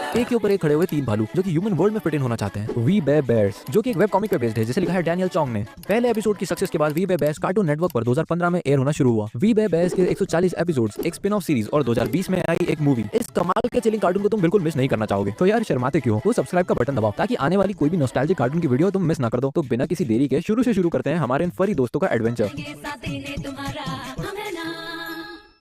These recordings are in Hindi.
एक के ऊपर एक खड़े हुए तीन भालू जो कि ह्यूमन वर्ल्ड में फिट इन होना चाहते हैं। वी बेयर बेयर्स जो कि एक वेब कॉमिक पे बेस्ड है जिसे लिखा है डैनियल चोंग ने। पहले एपिसोड की सक्सेस के बाद We Bare Bears Cartoon Network पर 2015 में एयर होना शुरू हुआ। वी बेयर बेयर्स के 140 एपिसोड्स, एक स्पिन ऑफ सीरीज और 2020 में आई एक मूवी। इस कमाल के चिलिंग कार्टून को तुम बिल्कुल मिस नहीं करना चाहोगे। तो यार शर्माते क्यों? वो सब्सक्राइब का बटन दबाओ ताकि आने वाली कोई भी नॉस्टैल्जिक कार्टून की वीडियो तुम मिस ना कर दो। तो बिना किसी देरी के शुरू से शुरू करते हैं हमारे इन फरी दोस्तों का एडवेंचर।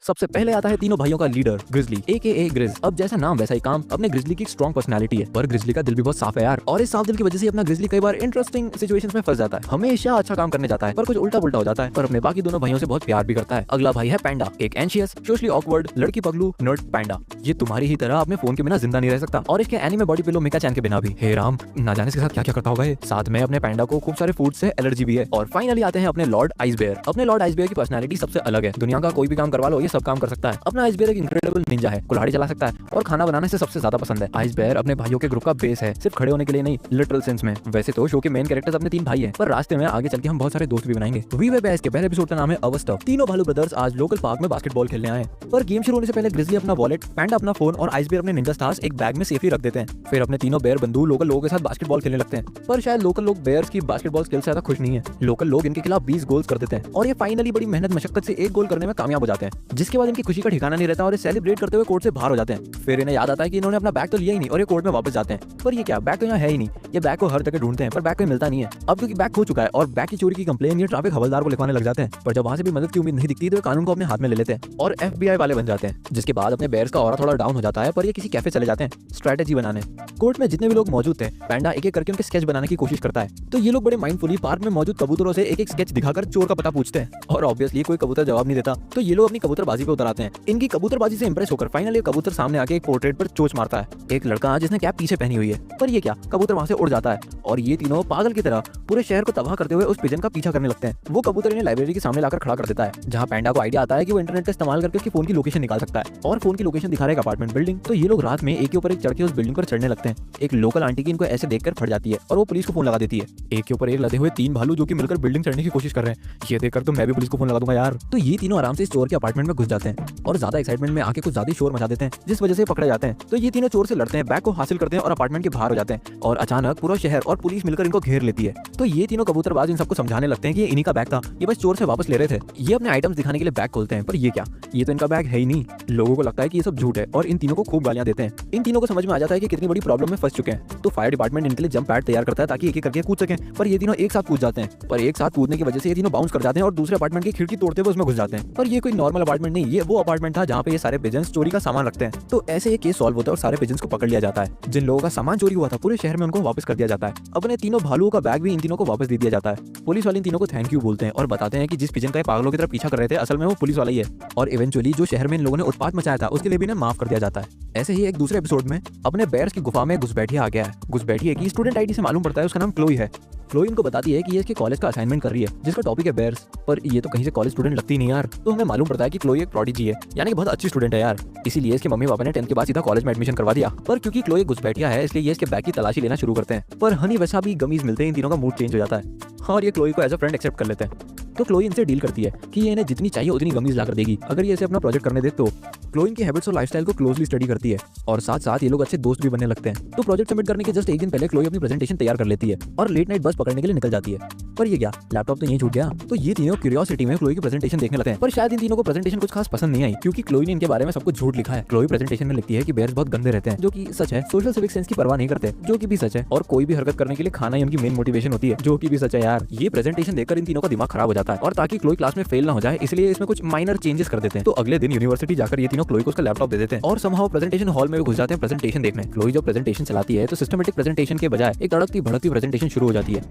सबसे पहले आता है तीनों भाइयों का लीडर ग्रिजली AKA ग्रिज। अब जैसा नाम वैसा ही काम। अपने ग्रिजली की स्ट्रॉन्ग पर्सनालिटी है पर ग्रिजली का दिल भी बहुत साफ है यार। और इस साफ दिल की वजह से अपना ग्रिजली कई बार इंटरेस्टिंग सिचुएशंस में फंस जाता है। हमेशा अच्छा काम करने जाता है पर कुछ उल्टा पुल्टा हो जाता है। पर अपने बाकी दोनों भाइयों से बहुत प्यार भी करता है। अगला भाई है पैंडा, एक एंशियस, सोशली ऑकवर्ड, लड़की पगलू, नर्ड पैंडा। ये तुम्हारी ही तरह अपने फोन के बिना जिंदा नहीं रह सकता और इसके एनीमे बॉडी पिलो मिका चैन के बिना भी। हे राम, ना जाने इसके साथ क्या क्या करता होगा ये। साथ में अपने पैंडा को खूब सारे फूड से एलर्जी भी है। और फाइनली आते हैं अपने लॉर्ड आइस बेयर। अपने लॉर्ड आइस बेयर की पर्सनालिटी सबसे अलग है। दुनिया का कोई भी काम करवा लो ये सब काम कर सकता है। अपना आइस बेयर एक इनक्रेडिबल निंजा है, कुल्हाड़ी चला सकता है और खाना बनाने से सबसे ज्यादा पसंद है। आइस बेयर अपने भाइयों के ग्रुप का बेस है, सिर्फ खड़े होने के लिए नहीं, लिटरल सेंस में। वैसे तो शो के मेन कैरेक्टर्स अपने तीन भाई हैं, पर रास्ते में आगे चल के हम बहुत सारे दोस्त भी बनाएंगे। वी बेयर बेयर्स के पहले एपिसोड का नाम है अवर स्टफ। तीनों भालू ब्रदर्स आज लोकल पार्क में बास्केटबॉल खेलने आए। पर गेम शुरू होने से पहले ग्रिजली अपना वॉलेट, पैंडा अपना फोन और आइस बेयर अपने निंजा स्टार्स एक बैग में सेफली रख देते हैं। फिर अपने तीनों बेयर बंधु लोकल लोगों के साथ बास्केटबॉल खेलने लगते हैं। पर शायद लोकल लोग बेयर्स की बास्केटबॉल स्किल से ज्यादा खुश नहीं है। लोकल लोग इनके खिलाफ 20 गोल्स कर देते हैं और ये फाइनली बड़ी मेहनत मशक्कत से एक गोल करने में कामयाब हो जाते हैं, जिसके बाद इनकी खुशी का ठिकाना नहीं रहता और सेलिब्रेट करते हुए कोर्ट से बाहर हो जाते हैं। फिर इन्हें याद आता है कि इन्होंने अपना बैग तो लिया ही नहीं और ये कोर्ट में वापस जाते हैं। पर ये क्या, बैग तो यहाँ है ही नहीं। ये बैग को हर जगह ढूंढते हैं पर बैग कोई मिलता नहीं है। अब क्योंकि बैग खो चुका है और बैग की चोरी की कंप्लेन ये ट्रैफिक हवलदार को लिखवाने लग जाते हैं। पर जब वहां से भी मदद की उम्मीद नहीं दिखती तो कानून को अपने हाथ में ले लेते हैं और FBI वाले बन जाते हैं। जिसके बाद अपने बेयर्स का ऑरा थोड़ा डाउन हो जाता है पर ये किसी कैफे चले जाते हैं स्ट्रेटेजी बनाने। कोर्ट में जितने भी लोग मौजूद थे, पैंडा एक एक करके उनके स्केच बनाने की कोशिश करता है। तो ये लोग बड़े माइंडफुली पार्क में मौजूद कबूतरों से एक एक स्केच दिखाकर चोर का पता पूछते हैं और ऑब्वियसली कोई कबूतर जवाब नहीं देता। तो ये लोग अपनी कबूतरबाजी पे उतर आते हैं। इनकी कबूतरबाजी से इंप्रेस होकर फाइनली कबूतर सामने आके एक पोर्ट्रेट पर चोच मारता है, एक लड़का जिसने कैप पीछे पहनी हुई है। पर ये क्या, कबूतर वहां से उड़ जाता है और ये तीनों पागल की तरह पूरे शहर को तबाह करते हुए उस पिजन का पीछा करने लगते हैं। वो कबूतर इन्हें लाइब्रेरी के सामने लाकर खड़ा कर देता है जहां पैंडा को आइडिया आता है कि वो इंटरनेट का इस्तेमाल करके उसकी फोन की लोकेशन निकाल सकता है और फोन की लोकेशन दिखा रहा है एक अपार्टमेंट बिल्डिंग। तो ये लोग रात में एक के ऊपर एक चढ़ के उस बिल्डिंग पर चढ़ने लगते हैं। एक लोकल आंटी की इनको ऐसे देखकर फट जाती है और वो पुलिस को फोन लगा देती है। एक के ऊपर एक लदे हुए तीन भालू जो कि मिलकर बिल्डिंग चढ़ने की कोशिश कर रहे हैं। ये देखकर तो मैं भी पुलिस को फोन लगा दूंगा यार। तो ये तीनों आराम से इस चोर के अपार्टमेंट में घुस जाते हैं और ज्यादा एक्साइटमेंट में आके कुछ ज्यादा शोर मचा देते हैं जिस वजह से पकड़े जाते हैं। तो ये तीनों चोर से लड़ते हैं, बैग को हासिल करते हैं और अपार्टमेंट के बाहर हो जाते हैं और अचानक पूरा शहर और पुलिस मिलकर इनको घेर लेती है। तो ये तीनों कबूतरबाज इन सबको समझाने लगते हैं कि ये इन्हीं का बैग था, ये बस चोर से वापस ले रहे थे। ये अपने आइटम्स दिखाने के लिए बैग खोलते हैं पर ये क्या, ये तो इनका बैग है ही नहीं। लोगों को लगता है कि ये सब झूठ है और इन तीनों को खूब गालियां देते हैं। इन तीनों को समझ में आ जाता है कि कितनी बड़ी प्रॉब्लम में फंस चुके हैं। तो फायर डिपार्टमेंट इनके लिए जंप पैड तैयार करता है ताकि एक एक करके कूद सकें। पर ये तीनों एक साथ कूद जाते हैं पर एक साथ कूदने की वजह से ये तीनों बाउंस कर जाते हैं और दूसरे अपार्टमेंट की खिड़की तोड़ते हुए उसमें घुस जाते हैं। पर ये कोई नॉर्मल अपार्टमेंट नहीं, ये वो अपार्टमेंट था जहाँ पे ये सारे पिजन्स चोरी का सामान रखते हैं। तो ऐसे ये केस सॉल्व होता है और सारे पिजन्स को पकड़ लिया जाता है। जिन लोगों का सामान चोरी हुआ था पूरे शहर में उनको वापस कर दिया जाता है। अपने तीनों भालुओं का बैग भी इन तीनों को वापस दे दिया जाता है। पुलिस वाले इन तीनों को थैंक यू बोलते हैं और बताते हैं कि जिस पिजन का पागलों की तरफ पीछा कर रहे थे असल में वो पुलिस वाला ही है। और इवेंचुअली जो शहर में इन लोगों ने उत्पात मचाया था उसके लिए भी इन्हें माफ कर दिया जाता है। ऐसे ही एक दूसरे एपिसोड में अपने बेयर्स की गुफा में घुसपैठिया आ गया है। घुसपैठिया की स्टूडेंट आईडी से मालूम पड़ता है उसका नाम क्लोई है। क्लोई इनको बताती है कि ये इसके कॉलेज का असाइनमेंट कर रही है जिसका टॉपिक है बेयर्स। पर ये तो कहीं से कॉलेज स्टूडेंट लगती नहीं यार। तो हमें मालूम पड़ता है कि क्लोई एक प्रोडिजी है, यानी कि बहुत अच्छी स्टूडेंट है यार। इसीलिए इसके मम्मी पापा ने 10th के बाद सीधा कॉलेज में एडमिशन करवा दिया। पर क्योंकि क्लोई घुसपैठिया है इसलिए ये इसके बैग की तलाशी लेना शुरू करते हैं। पर हनी वैसा भी गमीज मिलते हैं इन तीनों का मूड चेंज हो जाता है और ये क्लोई को एज अ फ्रेंड एक्सेप्ट कर लेते हैं। तो क्लोई इनसे डील करती है कि ये इन्हें जितनी चाहिए उतनी गमीज लाकर देगी अगर ये इसे अपना प्रोजेक्ट करने दे। तो क्लोई इनकी हैबिट्स और लाइफस्टाइल को क्लोजली स्टडी करती है और साथ साथ ये लोग अच्छे दोस्त भी बनने लगते हैं। तो प्रोजेक्ट सबमिट करने के जस्ट एक दिन पहले क्लोई अपनी प्रेजेंटेशन तैयार कर लेती है और लेट नाइट बस पकड़ने के लिए निकल जाती है। पर ये क्या, लैपटॉप तो यहीं छूट गया। तो ये तीनों क्यूरियोसिटी में क्लोई की प्रेजेंटेशन देखने लगते हैं। पर शायद इन तीनों को प्रेजेंटेशन कुछ खास पसंद नहीं आई क्योंकि क्लोई ने इनके बारे में सब कुछ झूठ लिखा है। क्लोई प्रेजेंटेशन में लिखती है कि बेयर्स बहुत गंदे रहते हैं, जो कि सच है। सोशल सिविक सेंस की परवाह नहीं करते, जो कि भी सच है। और कोई भी हरकत करने के लिए खाना ही उनकी मेन मोटिवेशन होती है, जो कि भी सच है यार। ये प्रेजेंटेशन देखकर इन तीनों का दिमाग खराब हो जाता है और ताकि क्लोई क्लास में फेल ना हो जाए इसलिए इसमें कुछ माइनर चेंजेस कर देते हैं। तो अगले दिन यूनिवर्सिटी जाकर ये तीनों क्लोई को उसका लैपटॉप दे देते हैं और समहाउ प्रेजेंटेशन हॉल में घुस जाते हैं प्रेजेंटेशन देखने। क्लोई जब प्रेजेंटेशन चलाती है तो सिस्टमेटिक प्रेजेंटेशन के बजाय एक तड़कती भड़कती प्रेजेंटेशन शुरू हो जाती है।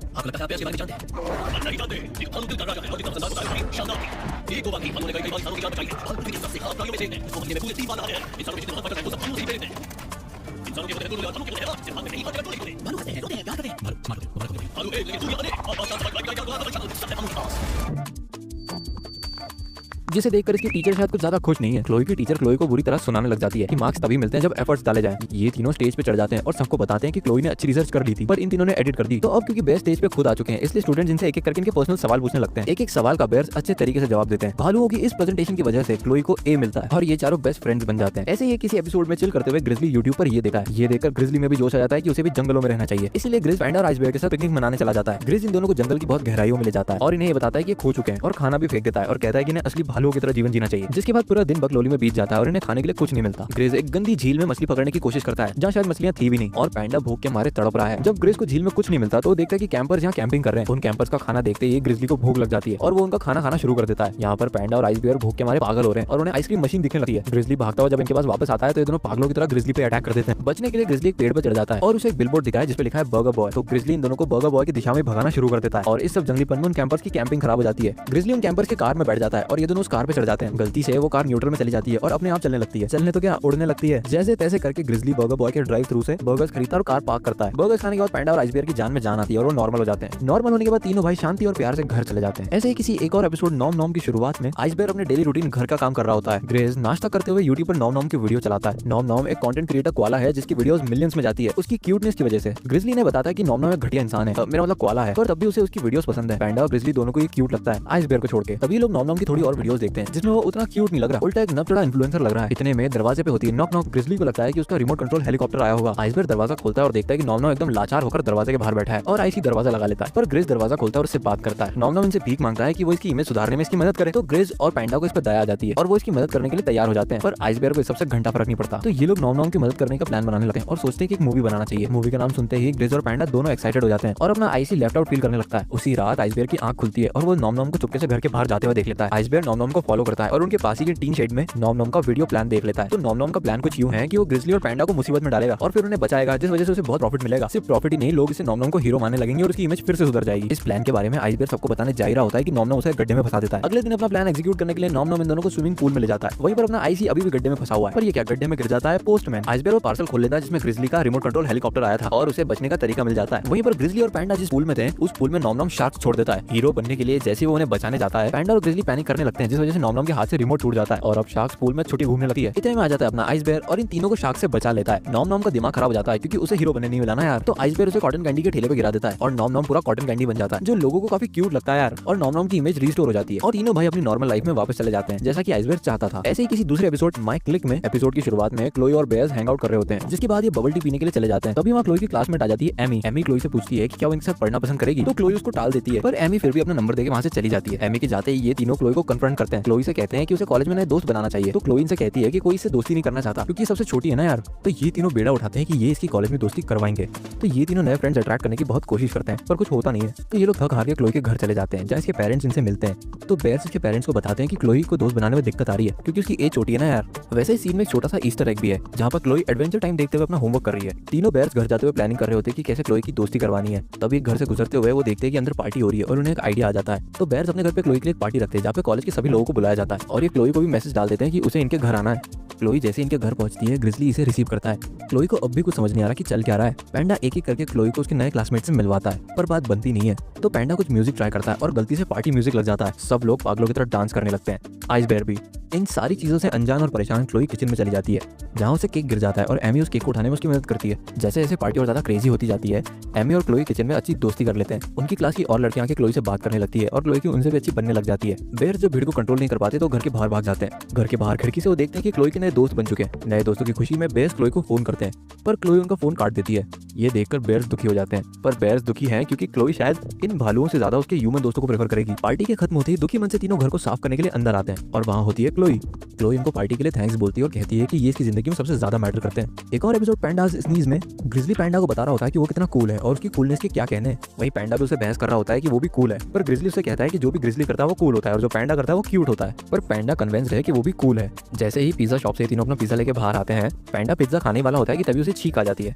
जिसे देखकर इसकी टीचर शायद कुछ ज्यादा खुश नहीं है। क्लोई की टीचर क्लोई को बुरी तरह सुनाने लग जाती है कि मार्क्स तभी मिलते हैं जब एफर्ट्स डाले जाएं। ये तीनों स्टेज पे चढ़ जाते हैं और सबको बताते हैं कि क्लोई ने अच्छी रिसर्च कर ली थी, पर इन तीनों ने एडिट कर दी। तो अब क्योंकि बेयर स्टेज पे खुद आ चुके हैं, इसलिए स्टूडेंट्स इनसे एक एक करके इनके पर्सनल सवाल पूछने लगते हैं। एक एक सवाल का बेयर अच्छे तरीके से जवाब देते हैं। भालुओं की इस प्रेजेंटेशन की वजह से क्लोई को ए मिलता है और ये चारों बेस्ट फ्रेंड्स बन जाते हैं। ऐसे ही किसी एपिसोड में चिल करते हुए ग्रिजली यूट्यूब पर ये देखा है। ये देखकर ग्रिजली में भी जोश आ जाता है कि उसे भी जंगलों में रहना चाहिए। इसलिए ग्रिज पैंडा और आइस बेयर के साथ पिकनिक मनाने चला जाता है। ग्रिज इन दोनों को जंगल की बहुत गहराइयों में ले जाता है और इन्हें ये बताता है कि खो चुके हैं और खाना भी फेंक देता है और कहता है कि इन्हें असली भालुओं की तरह जीवन जीना चाहिए। जिसके बाद पूरा दिन बकलोली में बीत जाता है और इन्हें खाने के लिए कुछ नहीं मिलता। ग्रिज एक गंदी झील में मछली पकड़ने की कोशिश करता है जहाँ शायद मछलियां थी भी नहीं और पैंडा भूख के मारे तड़प रहा है। जब ग्रिज को झील में कुछ नहीं मिलता तो वो देखता है कि कैंपर्स यहाँ कैंपिंग कर रहे हैं। उन कैंपर्स का खाना देखते ही ग्रिजली को भूख लग जाती है और वो उनका खाना खाना शुरू कर देता है। यहाँ पर पैंडा और आइस बेयर भूख के मारे पागल हो रहे हैं और उन्हें आइसक्रीम मशीन दिखने लगती है। ग्रिजली भागता हुआ जब इनके पास वापस आता है तो ये दोनों पागलों की तरह ग्रिजली पे अटैक कर देते हैं। बचने के लिए ग्रिजली एक पेड़ पर चढ़ जाता है और उसे एक बिलबोर्ड दिखा है जिसपे लिखा है बर्गर बॉय। तो ग्रिजली इन दोनों को बर्गर बॉय की दिशा में भगाना शुरू कर देता है और इस सब जंगलीपन में उन कैंपर्स की कैंपिंग खराब हो जाती है। ग्रिजली उन कैंपर्स के कार में बैठ जाता है और ये दोनों उस कार पे चढ़ जाते हैं। गलती से वो कार न्यूट्रल में चली जाती है और अपने आप चलने लगती है। चलने तो क्या, उड़ने लगती है। जैसे तैसे करके ग्रिजली बर्गर बॉय के ड्राइव थ्रू से बर्गर्स खरीदता है और कार पार्क करता है। बर्गर्स खाने के बाद पैंडा और आइस बेयर की जान में जान आती है और वो नॉर्मल हो जाते हैं। नॉर्मल होने के बाद तीनों भाई शांति और प्यार से घर चले जाते हैं। ऐसे ही किसी एक और एपिसोड नॉम नॉम की शुरुआत में आइस बेयर अपने डेली रूटीन घर का काम कर रहा होता है। ग्रेज नाश्ता करते हुए यूट्यूब पर नॉम नॉम की वीडियो चलाता है। नॉम नॉम एक कंटेंट क्रिएटर कोआला है जिसकी वीडियोस मिलियंस में जाती है उसकी क्यूटनेस की वजह से। ग्रिजली ने बताया कि नॉम नॉम एक घटिया इंसान है, मेरा मतलब कोआला है, पर तब भी उसे उसकी वीडियोस पसंद है। पैंडा और ग्रिजली दोनों को ये क्यूट लगता है आइस बेयर को छोड़ के। तभी लोग नॉम नॉम की थोड़ी और वीडियोस देखते हैं जिसमें वो उतना क्यूट नहीं लग रहा, उल्टा एक नपचड़ा इन्फ्लुएंसर लग रहा है। इतने में दरवाजे पे होती है नॉक नॉक। ग्रिजली को लगता है कि उसका रिमोट कंट्रोल हेलीकॉप्टर आया होगा। आइस बेयर दरवाजा खोलता है और देखता है कि नॉम नॉम एकदम लाचार होकर दरवाजे के बाहर बैठा है और आइस ही दरवाजा लगा लेता है। पर ग्रिज दरवाजा खोलता है और उससे बात करता है। नॉम नॉम इनसे भीख मांगता है कि वो इसकी इमेज सुधारने में इसकी मदद करे। तो ग्रिज और पैंडा को इस पर दया आ जाती है और वो इसकी मदद करने के लिए तैयार हो जाते हैं। पर आइस बेयर को सबसे घंटा फर्क नहीं पड़ता। तो ये लोग नॉम नॉम की मदद करने का प्लान बनाने लगते हैं और सोचते हैं कि एक मूवी बनाना चाहिए। मूवी का नाम सुनते ही ग्रिज और पैंडा दोनों एक्साइटेड हो जाते हैं और अपना आइस ही लेफ्ट आउट फील करने लगता है। उसी रात आइस बेयर की आंख खुलती है और वो नॉम नॉम को चुपके से घर के बाहर जाते हुए देख लेता है। आइस बेयर नॉम नॉम को फॉलो करता है और उनके पास ही के टीन शेड में नॉम नॉम का वीडियो प्लान देख लेता है। तो नॉम नॉम का प्लान कुछ यूं है कि वो ग्रिजली और पैंडा को मुसीबत में डालेगा और फिर उन्हें बचाएगा, जिस वजह से उसे बहुत प्रॉफिट मिलेगा। सिर्फ प्रॉफिट ही नहीं, लोग इसे नॉम नॉम को हीरो मानने लगेंगे और उसकी इमेज फिर से सुधर जाएगी। इस प्लान के बारे में आइस बेयर सबको बताने जा रहा होता है कि नॉम नॉम उसे गड्ढे में फंसा देता है। अगले दिन अपना प्लान एग्जीक्यूट करने के लिए नॉम नॉम इन दोनों को स्विमिंग पूल में ले जाता है। वहीं पर अपना आइस ही अभी भी गड्ढे में फंसा हुआ है। पर ये क्या, गड्ढे में गिर जाता है पोस्टमैन। आइस बेयर वो पार्सल खोल लेता है जिसमें ग्रिजली का रिमोट कंट्रोल हेलीकॉप्टर आया था और उसे बचने का तरीका मिल जाता है। वहीं पर ग्रिजली और पैंडा जिस पूल में थे उस पूल में नॉम नॉम शार्क छोड़ देता है। हीरो बनने के लिए जैसे वो उन्हें बचाने जाता है, पैंडा और ग्रिजली पैनिक करने लगते हैं जिस वजह से नॉम नॉम के हाथ से रिमोट टूट जाता है और अब शार्क पूल में छुट्टी घूमने लगती है। इतने में आ जाता है अपना आइस बेयर और इन तीनों को शार्क से बचा लेता है। नॉम नॉम का दिमाग खराब हो जाता है क्योंकि उसे हीरो बनने नहीं मिला ना यार। तो आइस बेयर उसे कॉटन कैंडी के ठेले पे गिरा देता है और नॉम नॉम पूरा कॉटन कैंडी बन जाता है जो लोगों को काफी क्यूट लगता है यार। और नॉम नॉम की इमेज रिस्टोर हो जाती है और तीनों भाई अपनी नॉर्मल लाइफ में वापस चले जाते हैं जैसा कि आइस बेयर चाहता था। ऐसे ही किसी दूसरे एपिसोड माय क्लिक में एपिसोड की शुरुआत में क्लोई और बेयर्स हैंग आउट कर रहे होते हैं, जिसके बाद ये बबल टी पीने के लिए चले जाते हैं। तभी वहाँ क्लोई की क्लासमेट आ जाती है एमी। एमी क्लोई से पूछती है कि क्या वो इनके साथ पढ़ना पसंद करेगी, तो क्लोई उसको टाल देती है पर एमी फिर भी अपना नंबर देके वहाँ से चली जाती है। एमी के जाते ही ये तीनों क्लोई को कन्फ्रंट करते हैं। क्लोई से कहते हैं कि उसे कॉलेज में नए दोस्त बनाना चाहिए। तो क्लोई इनसे कहती है कि कोई इससे दोस्ती नहीं करना चाहता क्योंकि सबसे छोटी है ना यार। तो ये तीनों बेड़ा उठाते हैं कि ये इसकी कॉलेज में दोस्ती करवाएंगे। तो ये तीनों नए फ्रेंड्स अट्रैक्ट करने की बहुत कोशिश करते हैं पर कुछ होता नहीं है। तो ये लोग थक हार के क्लोई के घर चले जाते हैं जहाँ इसके पेरेंट्स इनसे मिलते हैं। तो बेयर्स इसके पेरेंट्स को बताते हैं कि क्लोई को दोस्त बनाने में दिक्कत आ रही है क्योंकि उसकी एज छोटी है ना यार। वैसे ही सीन में एक छोटा सा ईस्टर एग भी है जहाँ पर क्लोई एडवेंचर टाइम देखते हुए अपना होमवर्क कर रही है। तीनों बेयर्स घर जाते हुए प्लानिंग कर रहे होते हैं कि कैसे क्लोई की दोस्ती करवानी है। तभी घर से गुजरते हुए वो देखते हैं कि अंदर पार्टी हो रही है और उन्हें एक आइडिया आ जाता है। तो बेयर्स अपने घर पे क्लोई के लिए एक पार्टी रखते हैं जहाँ पे कॉलेज के सभी लोगों को बुलाया जाता है और ये क्लोई को भी मैसेज डाल देते हैं कि उसे इनके घर आना है। क्लोई जैसे इनके घर पहुंचती है ग्रिजली इसे रिसीव करता है। क्लोई को अब भी कुछ समझ नहीं आ रहा कि चल क्या रहा है। पैंडा एक एक करके क्लोई को उसके नए क्लासमेट से मिलवाता है पर बात बनती नहीं है। तो पैंडा कुछ म्यूजिक ट्राई करता है और गलती से पार्टी म्यूजिक लग जाता है। सब लोग पागलों की तरह डांस करने लगते हैं, आइस बेयर भी। इन सारी चीजों से अनजान और परेशान क्लोई किचन में चली जाती है जहाँ उसे केक गिर जाता है और एमी उस केक को उठाने में उसकी मदद करती है। जैसे जैसे पार्टी और ज्यादा क्रेजी होती जाती है एमी और क्लोई किचन में अच्छी दोस्ती कर लेते हैं। उनकी क्लास की और लड़कियां आके क्लोई से बात करने लगती है और क्लोई की उनसे भी अच्छी बनने लग जाती है। बेयर जो भीड़ को कंट्रोल नहीं कर पाते तो घर के बाहर भाग जाते हैं। घर के बाहर खिड़की से वो देखते हैं कि क्लोई के नए दोस्त बन चुके हैं। नए दोस्तों की खुशी में बेयर क्लोई को फोन करते हैं पर क्लोई उनका फोन काट देती है। ये देखकर बेयर्स दुखी हो जाते हैं पर बेयर्स दुखी हैं क्योंकि क्लोई शायद इन भालुओं से ज्यादा उसके ह्यूमन दोस्तों को प्रेफर करेगी। पार्टी के खत्म होते ही दुखी मन से तीनों घर को साफ करने के लिए अंदर आते हैं और वहाँ होती है क्लोई। क्लोई इनको पार्टी के लिए थैंक्स बोलती है और कहती है कि ये इसकी जिंदगी में सबसे ज्यादा मैटर करते हैं। एक और एपिसोड पैंडास स्नीज में ग्रिजली पैंडा को बता रहा होता है कि वो कितना कूल है और उसकी कूलनेस के क्या कहने हैं। वहीं पैंडा भी उसे बहस कर रहा होता है कि वो भी कूल है पर ग्रिजली उसे कहता है कि जो भी ग्रिजली करता है वो कूल होता है और जो पैंडा करता है वो क्यूट होता है। पर पैंडा कन्विंस्ड है कि वो भी कूल है। जैसे ही पिज्जा शॉप से तीनों अपना पिज्जा लेके बाहर आते हैं, पैंडा पिज्जा खाने वाला होता है कि तभी उसे छींक आ जाती है।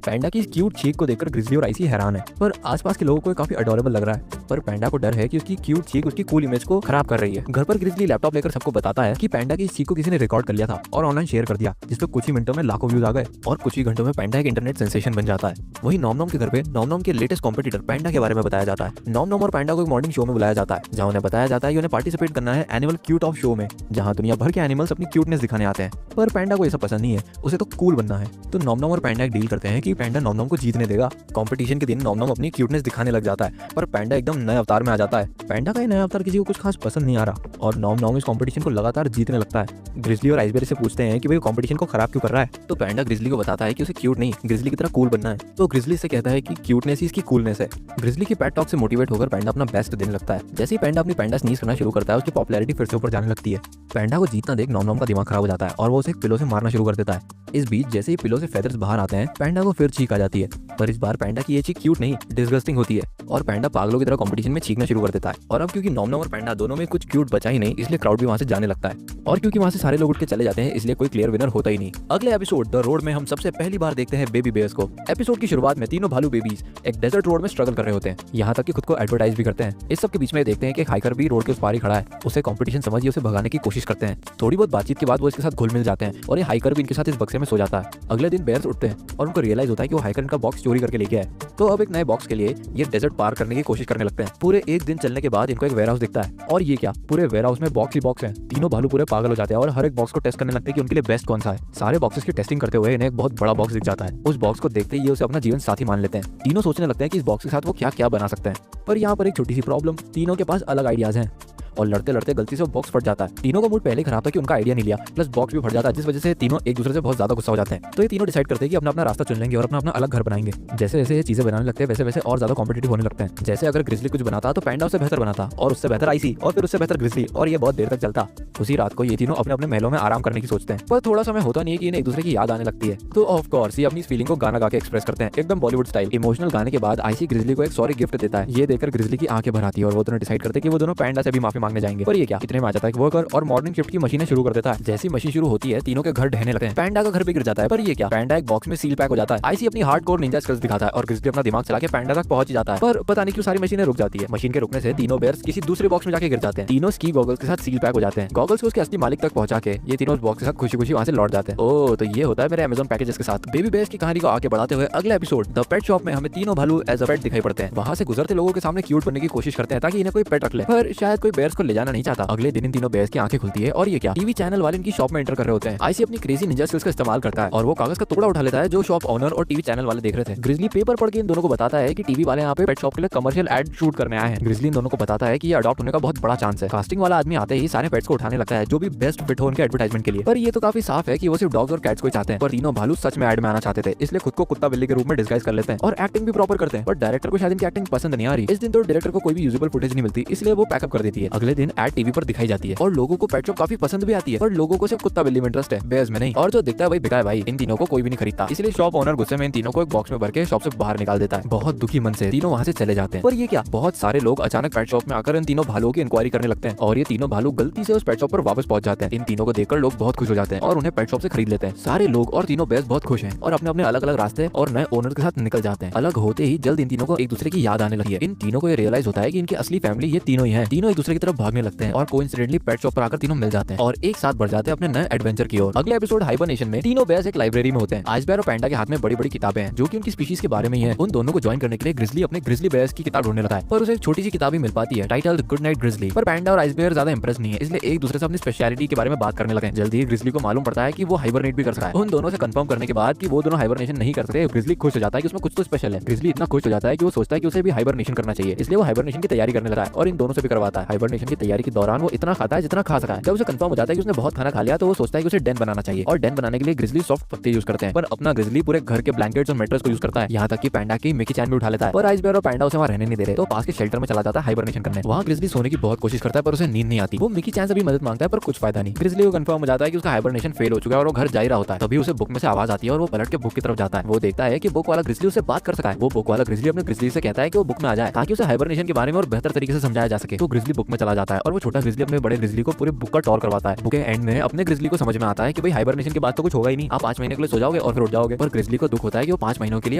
पैंडा की इस क्यूट छींक को देखकर ग्रिजली और आइसी हैरान है पर आसपास के लोगों को काफी अडोरेबल लग रहा है। पर पैंडा को डर है कि उसकी क्यूट चीक उसकी कूल इमेज को खराब कर रही है। घर पर ग्रिजली लैपटॉप लेकर सबको बताता है कि पैंडा की इस चीक को किसी ने रिकॉर्ड कर लिया था और ऑनलाइन शेयर कर दिया, जिस पर कुछ ही मिनटों में लाखों व्यूज आ गए और कुछ ही घंटों में पैंडा एक इंटरनेट सेंसेशन बन जाता है। वहीं नॉम नॉम के घर पे नॉम नॉम के लेटेस्ट कॉम्पिटिटर पैंडा के बारे में बताया जाता है। नॉम नॉम और पैंडा को एक मॉर्निंग शो में बुलाया जाता है, जहां उन्हें बताया जाता है कि उन्हें पार्टिसिपेट करना है एनिमल क्यूट ऑफ शो में, जहां दुनिया भर के एनिमल्स अपनी क्यूटनेस दिखाने आते हैं। पर पैंडा को ये सब पसंद नहीं है, उसे तो कूल बनना है। तो नॉम नॉम और पैंडा एक डील करते हैं कि पैंडा नॉम नॉम को जीतने देगा। कंपटीशन के दिन नॉम नॉम अपनी क्यूटनेस दिखाने लग जाता है, पर पैंडा एकदम नए अवतार में आ जाता है। पैंडा का ये नया अवतार किसी को कुछ खास पसंद नहीं आ रहा और नॉम नॉम इस कंपटीशन को लगातार जीतने लगता है। ग्रिजली और आइसबेरी से पूछते हैं कि भाई कंपटीशन को खराब क्यों कर रहा है, तो पैंडा ग्रिजली को बताता है कि उसे क्यूट नहीं ग्रिजली की तरह कूल बनना है। तो ग्रिजली से कहता है कि क्यूटनेस ही इसकी कूलनेस है। ग्रिजली की पेट टॉक से मोटिवेट होकर पैंडा अपना बेस्ट देने लगता है। जैसे ही पैंडा अपनी पैंडा स्नीज करना शुरू करता है, उसकी पॉपुलैरिटी फिर से ऊपर जाने लगती है। पैंडा को जीतना देख नॉम नॉम का दिमाग खराब हो जाता है और वो उसे एक पिलो से मारना शुरू कर देता है। इस बीच जैसे ही पिलो से फेदर्स बाहर आते हैं, पैंडा को फिर चीख आ जाती है, पर इस बार पैंडा की ये चीख क्यूट नहीं डिस्गस्टिंग होती है और पैंडा पागलों की तरह कंपटीशन में चीखना शुरू कर देता है। और अब क्योंकि नॉम नॉम और पैंडा दोनों में कुछ क्यूट बचा ही नहीं, इसलिए क्राउड भी वहां से जाने लगता है और क्योंकि वहां से सारे लोग उठ के चले जाते हैं, इसलिए कोई क्लियर विनर होता ही नहीं। अगले एपिसोड द रोड में हम सबसे पहली बार देखते हैं बेबी बेयर्स को। एपिसोड की शुरुआत में तीनों भालू बेबीज एक डेजर्ट रोड में स्ट्रगल कर रहे होते हैं, यहाँ तक कि खुद को एडवर्टाइज भी करते हैं। इस सब के बीच में देखते हैं कि हाइकर भी रोड के उस पार ही खड़ा है, उसे कंपटीशन समझिए उसे भगाने की कोशिश करते हैं। थोड़ी बहुत बातचीत के बाद वो इसके साथ घुल मिल जाते हैं और ये हाइकर भी इनके साथ इस बक्से में सो जाता है। अगले दिन बेयर्स उठते हैं और उनको रियलाइज होता है कि वो हाइकर इनका बॉक्स चोरी करके लेके आए, तो अब एक नए बॉक्स के लिए ये डेजर्ट पार करने की कोशिश करने लगते हैं। पूरे एक दिन चलने के बाद इनको एक वेयरहाउस दिखता है और ये क्या, पूरे वेयरहाउस में बॉक्स ही बॉक्स हैं। तीनों भालू पूरे पागल हो जाते हैं और हर एक बॉक्स को टेस्ट करने लगते हैं कि उनके लिए बेस्ट कौन सा है। सारे बॉक्सेस की टेस्टिंग करते हुए इन्हें एक बहुत बड़ा बॉक्स दिख जाता है। उस बॉक्स को देखते ही ये उसे अपना जीवन साथी मान लेते हैं। तीनों सोचने लगते हैं कि इस बॉक्स के साथ वो क्या क्या बना सकते हैं, पर यहाँ पर एक छोटी सी प्रॉब्लम, तीनों के पास अलग आइडियाज हैं और लड़ते लड़ते गलती से वो बॉक्स फट जाता है। तीनों का मूड पहले ही खराब था कि उनका आइडिया नहीं लिया, प्लस बॉक्स भी फट जाता है, जिस वजह से तीनों एक दूसरे से बहुत ज्यादा गुस्सा हो जाते हैं। तो ये तीनों डिसाइड करते हैं कि अपना अपना रास्ता चुन लेंगे और अपना अपना अलग घर बनाएंगे। जैसे जैसे ये चीजें बनाने लगते हैं वैसे वैसे और ज्यादा कॉम्पिटिटिव होने लगते हैं। जैसे अगर ग्रिजली कुछ बनाता तो पैंडा उससे बेहतर बनाता और उससे बेहतर आईसी और फिर उससे बेहतर ग्रिजली, और ये बहुत देर तक चलता। उसी रात को ये तीनों अपने अपने महलों में आराम करने की सोचते हैं, पर थोड़ा समय होता नहीं है कि इन्हें एक दूसरे की याद आने लगती है। तो ऑफ कोर्स ये अपनी इस फीलिंग को गाना गा के एक्सप्रेस करते हैं, एकदम बॉलीवुड स्टाइल। इमोशनल गाने के बाद आईसी ग्रिजली को एक सॉरी गिफ्ट देता है। ये देखकर ग्रिजली की आंखें भर आती है और वो दोनों डिसाइड करते हैं कि वो दोनों पैंडा से भी माफी मांगने जाएंगे। पर ये क्या, इतने में आ जाता है वर्कर और मॉर्निंग शिफ्ट की मशीनें शुरू कर देता है। जैसी मशीन शुरू होती है, तीनों के घर ढहने लगते हैं। पैंडा का घर भी गिर जाता है, पर ये क्या, पैंडा एक बॉक्स में सील पैक हो जाता है। आईसी अपनी हार्डकोर निंजा स्किल्स दिखाता है और ग्रिजली अपना दिमाग चला के पैंडा तक पहुंच जाता है, पर पता नहीं क्यों सारी मशीनें रुक जाती है। मशीन के रुकने से तीनों बेयर्स किसी दूसरे बॉक्स में जाके गिर जाते हैं। तीनों स्की गॉगल्स के साथ सील पैक हो जाते हैं। गॉगल्स को उसके असली मालिक तक पहुंचा के ये तीनों बॉक्स के साथ खुशी खुशी वहां से लौट जाते हैं। ओह, तो ये होता है मेरे अमेज़न पैकेजेस के साथ। बेबी बेयर्स की कहानी को आगे बढ़ाते हुए अगले एपिसोड द पेट शॉप में हमें तीनों भालू एज अ पेट दिखाई पड़ते हैं। वहां से गुजरते लोगों के सामने क्यूट बनने की कोशिश करते हैं ताकि इन्हें कोई पेट रख ले, पर शायद कोई बेयर्स को ले जाना नहीं चाहता। अगले दिन इन तीनों बेयर्स की आंखें खुलती है और ये क्या, टीवी चैनल वाले इनकी शॉप में एंटर कर रहे होते हैं। आईसी अपनी क्रेजी निंजा स्किल्स का इस्तेमाल करता है और वो कागज का टुकड़ा उठा लेता है जो शॉप ओनर और टीवी चैनल वाले देख रहे थे। ग्रिजली पेपर पढ़ के इन दोनों को बताता है कि टीवी वाले यहाँ पे पेट शॉप के लिए कमर्शियल एड शूट करने आए हैं। ग्रिजली इन दोनों को बताता है कि ये अडॉप्ट होने का बहुत बड़ा चांस है। कास्टिंग वाला आदमी आते ही सारे पेट्स को उठाने लगता है जो भी बेस्ट फिट हो उनके एडवर्टाइजमेंट के लिए, पर ये तो काफी साफ है कि वो सिर्फ डॉग्स और कैट्स को ही चाहते हैं। पर तीनों भालू सच में एड में आना चाहते थे, इसलिए खुद को कुत्ता बिल्ली के रूप में डिस्गाइज कर लेते हैं और एक्टिंग भी प्रॉपर करते हैं। पर डायरेक्टर को शायद इनकी एक्टिंग पसंद नहीं आ रही। इस दिन तो डायरेक्टर को कोई भी यूजेबल फुटेज नहीं मिलती, इसलिए वो पैकअप कर देती है। अगले दिन एड टीवी पर दिखाई जाती है और लोगों को पेट शॉप काफी पसंद भी आती है, पर लोगों को सिर्फ कुत्ता बिल्ली में इंटरेस्ट है, बेयर्स में नहीं। और जो दिखता है वही बिका है भाई, इन तीनों को कोई भी नहीं खरीदता। इसलिए शॉप ओनर गुस्से में इन तीनों को एक बॉक्स में भर के शॉप से बाहर निकाल देता है। बहुत दुखी मन से तीनों वहां से चले जाते हैं। पर ये क्या, बहुत सारे लोग अचानक पेट शॉप में आकर इन तीनों भालुओं की इंक्वायरी करने लगते हैं और ये तीनों भालू गलती से उस पेट शॉप पर वापस पहुंच जाते हैं। इन तीनों को देखकर लोग बहुत खुश हो जाते हैं और उन्हें पेट शॉप से खरीद लेते हैं। सारे लोग और तीनों बेयर्स बहुत खुश हैं और अपने अपने अलग अलग रास्ते और नए ओनर के साथ निकल जाते हैं। अलग होते ही जल्द इन तीनों को एक दूसरे की याद आने लगी है। इन तीनों को ये रियलाइज होता है कि इनकी असली फैमिली ये तीनों ही है। तीनों एक दूसरे की तरफ भागने लगते हैं और कोइंसिडेंटली पेट शॉप पर आकर तीनों मिल जाते हैं और एक साथ बढ़ जाते हैं अपने नए एडवेंचर की ओर। अगले एपिसोड हाइबरनेशन में तीनों बेयर्स एक लाइब्रेरी में होते हैं। आइसबेयर और पैंडा के हाथ में बड़ी बड़ी किताबें हैं जो कि उनकी स्पीशीज के बारे में ही है। उन दोनों को ज्वाइन करने के लिए ग्रिजली अपने ग्रिजली बेयर्स की किताब ढूंढने लगता है, पर उसे एक छोटी सी किताब ही मिल पाती है टाइटल्ड गुड नाइट ग्रिजली। पर पैंडा और आइसबेयर ज्यादा इंप्रेस नहीं है, इसलिए एक दूसरे से अपनी स्पेशलिटी के बारे में बात करने लगते हैं। जल्दी ही ग्रिजली को मालूम पड़ता है कि वो हाइबरनेट भी कर सकता है। उन दोनों से कंफर्म करने के बाद कि वो दोनों हाइबरनेशन नहीं कर सकते, ग्रिजली खुश हो जाता है कि उसमें कुछ तो स्पेशल है। ग्रिजली इतना खुश हो जाता है कि वो सोचता है कि उसे भी हाइबरनेशन करना चाहिए, इसलिए वो हाइबरनेशन की तैयारी करने लगा है और इन दोनों से भी करवाता है। हाइबरनेशन की तैयारी के दौरान वो इतना खाता है जितना खा सका है। जब उसे कंफर्म हो जाता है कि उसने बहुत खाना खा लिया तो वो सोचता है कि उसे डेन बनाना चाहिए और डेन बनाने के लिए ग्रिजली सॉफ्ट पत्ते यूज करते हैं, पर अपना ग्रिजली पूरे घर के ब्लैंकेट्स और मैट्रेस को यूज करता है, यहाँ तक कि पैंडा की मिकी चैन भी उठा लेता है। पर आइसबेयर और पैंडा उसे वहाँ रहने नहीं दे रहे, तो पास के शेल्टर में चला जाता है हाइबरनेशन करने। वहाँ ग्रिजली सोने की बहुत कोशिश करता है पर उसे नींद नहीं आती। वो मिकी चैन से भी मदद मांगता है पर कुछ फायदा नहीं। ग्रिजली को कंफर्म हो जाता है कि उसका हाइबरनेशन फेल हो चुका है और वो घर जा ही रहा होता है। तभी उसे बुक में से आवाज आती है और वो पलट के बुक की तरफ जाता है। वो देखता है कि बुक वाला ग्रिजली उससे बात कर सकता है। वो बुक वाला ग्रिजली अपने ग्रिजली से कहता है कि वो बुक में आ जाए ताकि उसे हाइबरनेशन के बारे में और बेहतर तरीके से समझाया जा सके। तो ग्रिजली बुक में चला चला जाता है और वो छोटा ग्रिजली अपने बड़े ग्रिजली को पूरे बुक का टॉर करवाता है। बुक के एंड में अपने ग्रिजली को समझ में आता है कि भाई हाइबरनेशन के बाद तो कुछ होगा ही नहीं, आप 5 महीने के लिए सो जाओगे और फिर उठ जाओगे। पर ग्रिजली को दुख होता है कि वो 5 महीनों के लिए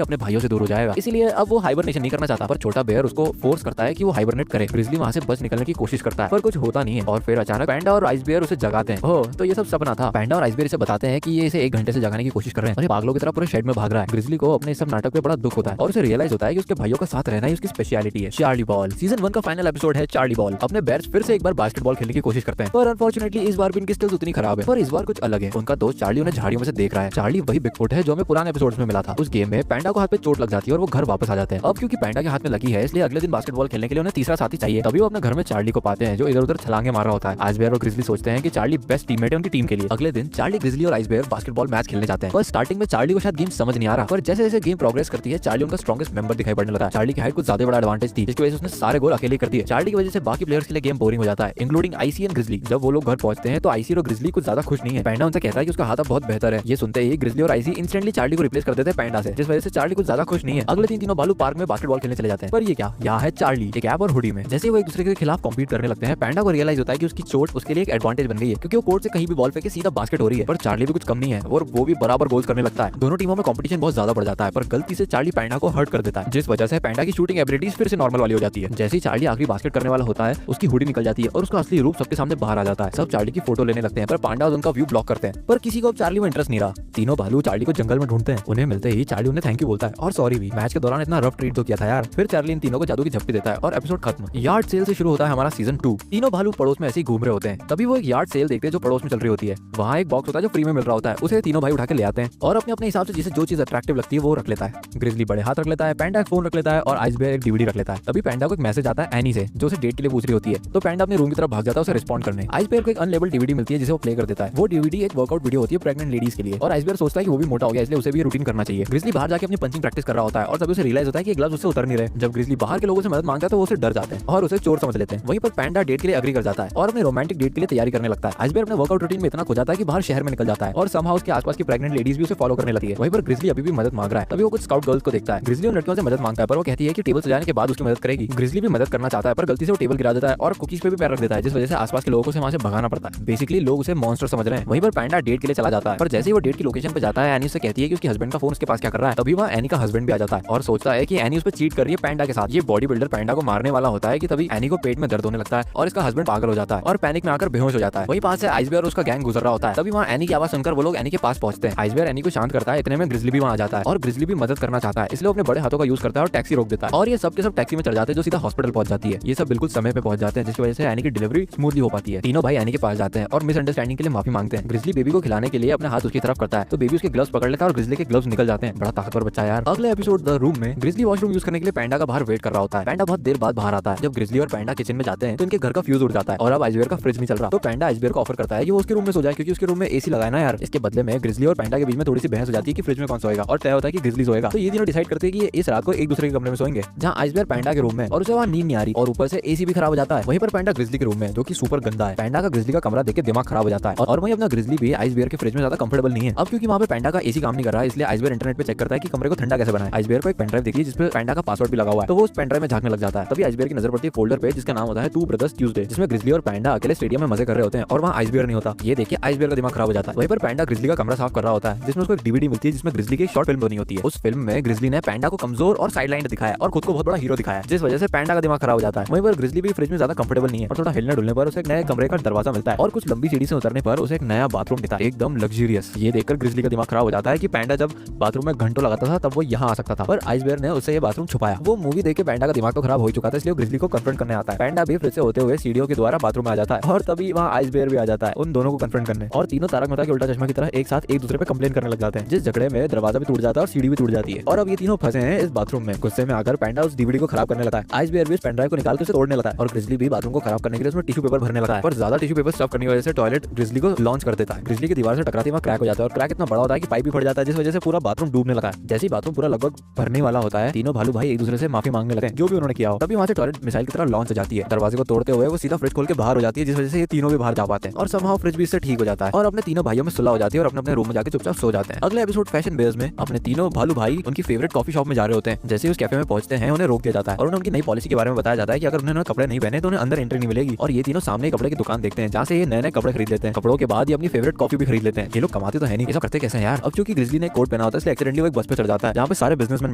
अपने भाइयों से दूर हो जाएगा, इसीलिए अब वो हाइबरनेशन नहीं करना चाहता। पर छोटा बेयर उसको फोर्स करता है कि वो हाइबरनेट करे। ग्रिजली वहां से बच निकलने की कोशिश करता है पर कुछ होता नहीं है और फिर अचानक पैंडा और आइस बेयर उसे जगाते हैं। हो तो ये सब सपना था। पैंडा और आइस बेयर इसे बताते हैं कि ये इसे 1 घंटे से जगाने की कोशिश कर रहे हैं और पागलों की तरह पूरे शेड में भाग रहा है। ग्रिजली को अपने सब नाटक पे बड़ा दुख होता है और उसे रियलाइज होता है कि उसके भाइयों का साथ रहना ही उसकी स्पेशलिटी है। चार्ली बॉल सीजन 1 का फाइनल एपिसोड है। चार्ली बॉल अपने बेयर्स फिर से एक बार बास्केटबॉल खेलने की कोशिश करते हैं पर अनफॉर्चुनेटली इस बार भी इनकी स्किल्स उतनी खराब है। पर इस बार कुछ अलग है, उनका दोस्त चार्ली उन्हें झाड़ियों में से देख रहा है। चार्ली वही बिगफुट है जो हमें पुराने एपिसोड्स में मिला था। उस गेम में पैंडा को हाथ पे चोट लग जाती है और वो घर वापस आ जाते हैं। अब क्योंकि पैंडा के हाथ में लगी है इसलिए अगले दिन बास्केटबॉल खेलने के लिए उन्हें तीसरा साथी चाहिए। तभी वो अपने घर में चार्ली को पाते हैं जो इधर उधर छलांगे मार रहा होता है। आइस बेयर और ग्रिजली सोचते हैं कि चार्ली बेस्ट टीममेट है उनकी टीम के लिए। अगले दिन चार्ली, ग्रिजली और आइस बेयर बास्केटबॉल मैच खेलने जाते हैं। पर स्टार्टिंग में चार्ली को शायद गेम समझ नहीं आ रहा, पर जैसे जैसे गेम प्रोग्रेस करती है चार्ली उनका स्ट्रॉन्गेस्ट मेंबर दिखाई पड़ने लगा है। चार्ली की हाइट कुछ ज्यादा बड़ा एडवांटेज थी जिसकी वजह से उसने सारे गोल अकेले कर दिए। चार्ली की वजह से बाकी प्लेयर्स के लिए गेम बोरिंग हो जाता है, इंक्लूडिंग आईसी एंड ग्रिजली। जब वो लोग घर पहुंचते हैं तो आईसी और ग्रिजली कुछ ज्यादा खुश नहीं है। पैंडा उनसे कहता है कि उसका हाथ अब बहुत बेहतर है। ये सुनते ही ग्रिजली और आईसी इंस्टेंटली चार्ली को रिप्लेस कर देते हैं पैंडा से, जिस वजह से चार्ली कुछ ज्यादा खुश नहीं है। अगले तीनों भालू पार्क में बास्केटबॉल खेलने चले जाते हैं। पर ये क्या, यहाँ है चार्ली एक कैप और हुडी में। जैसे वो एक दूसरे के खिलाफ कॉम्पीट करने लगते हैं पैंडा को रियलाइज होता है कि उसकी चोट उसके लिए एक एडवांटेज बन गई है क्योंकि वो कोर्ट से कहीं भी बॉल फेंके सीधा बास्केट हो रही है। पर चार्ली भी कुछ कम नहीं है और वो भी बराबर गोल्स करने लगता है। दोनों टीमों में कंपटीशन बहुत ज्यादा बढ़ जाता है पर गलती से चार्ली पैंडा को हर्ट कर देता है, जिस वजह से पैंडा की शूटिंग एबिलिटीज फिर से नॉर्मल वाली हो जाती है। जैसे ही चार्ली आखिरी बास्केट करने वाला होता है उसकी हुडी निकल जाती है और उसका असली रूप सबके सामने बाहर आ जाता है। सब चार्ली की फोटो लेने लगते हैं पर पांडा उनका व्यू ब्लॉक करते हैं। पर किसी को अब चार्ली में इंटरेस्ट नहीं रहा। तीनों भालू चार्ली को जंगल में ढूंढते हैं। उन्हें मिलते ही चार्ली उन्हें थैंक यू बोलता है और सॉरी भी, मैच के दौरान इतना रफ ट्रीट तो किया था यार। फिर चार्ली इन तीनों को जादू की झप्पी देता है और एपिसोड खत्म। यार्ड सेल से शुरू होता है हमारा सीजन 2। तीनों भालू पड़ोस में ऐसे ही घूम रहे होते हैं, तभी वो एक यार्ड सेल देखते हैं जो पड़ोस में चल रही होती है। वहाँ एक बॉक्स होता है जो फ्री में मिल रहा होता है, उसे तीनों भाई उठा के ले आते हैं और अपने अपने हिसाब से जिसे जो चीज अट्रैक्टिव लगती है वो रख लेता है। ग्रिजली बड़े हाथ रख लेता है, पैंडा एक फोन रख लेता है और आइस बेयर एक डीवीडी रख लेता है। तभी पैंडा को एक मैसेज आता है एनी से जो उसे डेट के लिए पूछ रही होती है। तो पैंडा अपने रूम की तरफ भाग जाता है उसे रिस्पॉन्ड करने। आइस बेयर को एक अनलेबल्ड डीवीडी मिलती है जिसे वो प्ले कर देता है। वो डीवीडी एक वर्कआउट वीडियो होती है प्रेग्नेंट लेडीज के लिए और आइस बेयर सोचता है कि वो भी मोटा हो गया इसलिए उसे भी रूटीन करना चाहिए। ग्रिजली बाहर जाके अपनी पंचिंग प्रैक्टिस कर रहा होता है और तभी उसे रियलाइज होता है कि ग्लव्स उससे उतर नहीं रहे। जब ग्रिजली बाहर के लोगों से मदद मांगता है तो वो उसे डर जाते हैं और उसे चोर समझ लेते हैं। वहीं पर पैंडा डेट के लिए एग्री कर जाता है और अपने रोमांटिक डेट के लिए तैयारी करने लगता है। आइस बेयर अपने वर्कआउट रूटीन में इतना खो जाता है कि बाहर शहर में निकल जाता है और समहाउ उसके आसपास की प्रेग्नेंट लेडीज भी उसे फॉलो करने लगती है। वहीं पर ग्रिजली अभी भी मदद मांग रहा है। तभी वो कुछ स्काउट गर्ल्स को देखता है। ग्रिजली उन लड़कियों से मदद मांगता है पर वो कहती है कि टेबल सजाने के बाद उसकी मदद करेगी। ग्रिजली भी मदद करना चाहता है पर गलती से वो टेबल गिरा देता है और कुकीज पे भी पैर रख देता है, जिस वजह से आसपास के लोगों को वहां से भगाना पड़ता है। बेसिकली लोग उसे मॉन्स्टर समझ रहे हैं। वहीं पर पैंडा डेट के लिए चला जाता है पर जैसे ही वो डेट की लोकेशन पे जाता है एनी से कहती है कि उसके हस्बैंड का फोन उसके पास क्या कर रहा है। तभी वहाँ एनी का हस्बैंड भी आ जाता है और सोचता है कि एनी उस पर चीट कर रही है पैंडा के साथ। ये बॉडी बिल्डर पैंडा को मारने वाला होता है कि तभी एनी को पेट में दर्द होने लगता है और इसका हस्बैंड पागल हो जाता है और पैनिक में आकर बेहोश हो जाता है। वहीं पास से आइस बेयर और उसका गैंग गुजर रहा होता है। तभी वहाँ एनी की आवाज सुनकर वो लोग एनी के पास पहुंचते हैं। आइस बेयर एनी को शांत करता है, इतने में ग्रिजली भी वहाँ आ जाता है और ग्रिजली भी मदद करना चाहता है इसलिए अपने बड़े हाथों का यूज करता है और टैक्सी रोक देता है और ये सब के सब टैक्सी में चढ़ जाते हैं जो सीधा हॉस्पिटल पहुंच जाती है। ये सब बिल्कुल समय पे पहुंच जाते हैं जिसकी वजह से एनी की डिलीवरी स्मूथली हो पाती है। तीनों भाई एनी के पास जाते हैं और मिसअंडरस्टैंडिंग के लिए माफी मांगते हैं। ग्रिजली बेबी को खिलाने के लिए अपना हाथ उसकी तरफ करता है तो बेबी उसके ग्लव्स पकड़ लेता है और ग्रिजली के ग्लव्स निकल जाते हैं। बड़ा ताकतवर बच्चा यार। अगले एपिसोड द रूम में ग्रिजली वॉशरूम यूज करने के लिए पैंडा का बाहर वेट कर रहा होता है। पैंडा बहुत देर बाद बाहर आता है। जब ग्रिजली और पैंडा किचन में जाते हैं तो इनके घर का फ्यूज उड़ जाता है और अब आइस बेयर का फ्रिज नहीं चल रहा। तो पैंडा आइस बेयर को ऑफर करता है कि वो उसके रूम में सो जाए क्योंकि उसके रूम में एसी लगाया ना यार। इसके बदले में ग्रिजली और पैंडा के बीच में थोड़ी सी बहस हो जाती है कि फ्रिज में कौन सोएगा और तय होता है कि ग्रिजली सोएगा। तो ये तीनों डिसाइड करते हैं कि ये इस रात को एक दूसरे के कमरे में सोएंगे, जहाँ आइस बेयर पैंडा के रूम में और उसे वहाँ नींद नहीं आ रही और ऊपर से एसी भी खराब हो जाता है। वहीं पर पैंडा ग्रिजली के रूम में जो कि सुपर गंदा है। पैंडा का ग्रिजली का कमरा देख के दिमाग खराब हो जाता है और वहीं अपना ग्रिजली भी आइस बेयर के फ्रिज में ज्यादा कंफर्टेबल नहीं है। अब क्योंकि वहाँ पे पैंडा का एसी काम नहीं कर रहा है इसलिए आइस बेयर इंटरनेट पे चेक करता है कि कमरे को ठंडा कैसे बनाए। आइस बेयर को एक पेन ड्राइव दिखी है जिसपे पैंडा का पासवर्ड भी लगा हुआ है तो वो उस पेन ड्राइव में झांकने लग जाता है। तभी आइस बेयर की नजर पड़ती है फोल्डर पे जिसका नाम होता है टू ब्रदर्स ट्यूसडे, जिसमें ग्रिजली और पैंडा अकेले स्टेडियम में मजे कर रहे होते हैं और वहाँ आइस बेयर नहीं होता। ये देखिए आइस बेयर का दिमाग खराब हो जाता है। वहीं पर पैंडा ग्रिजली का कमरा साफ कर रहा होता है जिसमें उसको एक डीवीडी मिलती है जिसमें ग्रिजली की एक शॉर्ट फिल्म बनी होती है। उस फिल्म में ग्रिजली ने पैंडा को कमजोर और साइडलाइन दिखाया और खुद को बहुत बड़ा हीरो दिखाया, जिस वजह से पैंडा का दिमाग खराब हो जाता है। वहीं पर ग्रिजली भी फ्रिज में ज्यादा कंफर्टेबल नहीं है और थोड़ा हिलने डुलने पर उसे एक नए कमरे का दरवाजा मिलता है और कुछ लंबी सीढ़ी से उतरने पर उसे एक नया बाथरूम दिखता है, एकदम लग्जरियस। ये देखकर ग्रिजली का दिमाग खराब हो जाता है कि पैंडा जब बाथरूम में घंटों लगाता था तब वो यहाँ आ सकता था, पर आइस बेयर ने उससे ये बाथरूम छुपाया। वो मूवी देख के पैंडा का दिमाग तो खराब हो चुका था इसलिए ग्रिजली को कन्फ्रंट करने आता है। पैंडा भी फ्रिज से होते हुए सीढ़ियों के द्वारा बाथरूम में आ जाता है और तभी वहाँ आइस बेयर भी आ जाता है उन दोनों को कन्फ्रंट करने और तीनों तारक मेहता के उल्टा चश्मा की तरह एक साथ एक दूसरे पे कंप्लेन करने लग जाते हैं, जिस झगड़े में दरवाजा भी टूट जाता है और सीढ़ी भी टूट जाती है और अब ये तीनों फंसे हैं इस बाथरूम में। गुस्से में आकर पैंडा उस डीवीडी को खराब करने लगता है। आइस बेयर भी पेन ड्राइव को निकाल के उसे तोड़ने लगता है और ग्रिजली भी बाथरूम को खराब करने के लिए उसमें टिश्यू पेपर भरने लगता है, पर ज्यादा टिश्यू पेपर स्टफ करने की वजह से टॉयलेट ग्रिजली को लॉन्च कर देता है। ग्रिजली की दीवार से टकराती वहाँ क्रैक हो जाता है और क्रैक इतना बड़ा होता है कि पाइप भी फट जाता है, जिस वजह से पूरा बाथरूम डूबने लगा है। जैसे ही बाथरूम पूरा लगभग भरने वाला होता है तीनों भालू भाई एक दूसरे से माफी मांगने लगते हैं जो भी उन्होंने किया हो। तभी वहाँ से टॉयलेट मिसाइल की तरह लॉन्च हो जाती है। दरवाजे को तोड़ते हुए वो सीधा फ्रिज खोल के बाहर हो जाती है, जिस वजह से ये तीनों भी बाहर जा पाते हैं और समहाउ फ्रिज भी इससे ठीक हो जाता है और अपने तीनों भाइयों में सुलह हो जाती है और अपने अपने रूम में जाकर चुपचाप सो जाते हैं। अगले एपिसोड फैशन बेयर्स में अपने तीनों भालू भाई उनकी फेवरेट कॉफी शॉप में जा रहे होते हैं। जैसे उस कैफे में पहुंचते हैं उन्हें रोक दिया जाता है और उन्हें उनकी नई पॉलिसी के बारे में बताया जाता है कि अगर उन्होंने कपड़े नहीं पहने तो उन्हें अंदर एंट्री नहीं मिलेगी। और ये तीनों सामने कपड़े की दुकान देखते हैं जहाँ से ये नए नए कपड़े खरीद लेते हैं। कपड़ों के बाद ये अपनी फेवरेट कॉफी भी खरीद लेते हैं। ये लोग कमाते तो है नहीं, ऐसा करते कैसे हैं यार। अब चूंकि ग्रिजली ने कोट पहना होता है इसलिए एक्सीडेंटली वो एक बस पे चढ़ जाता है जहाँ पे सारे बिजनेसमैन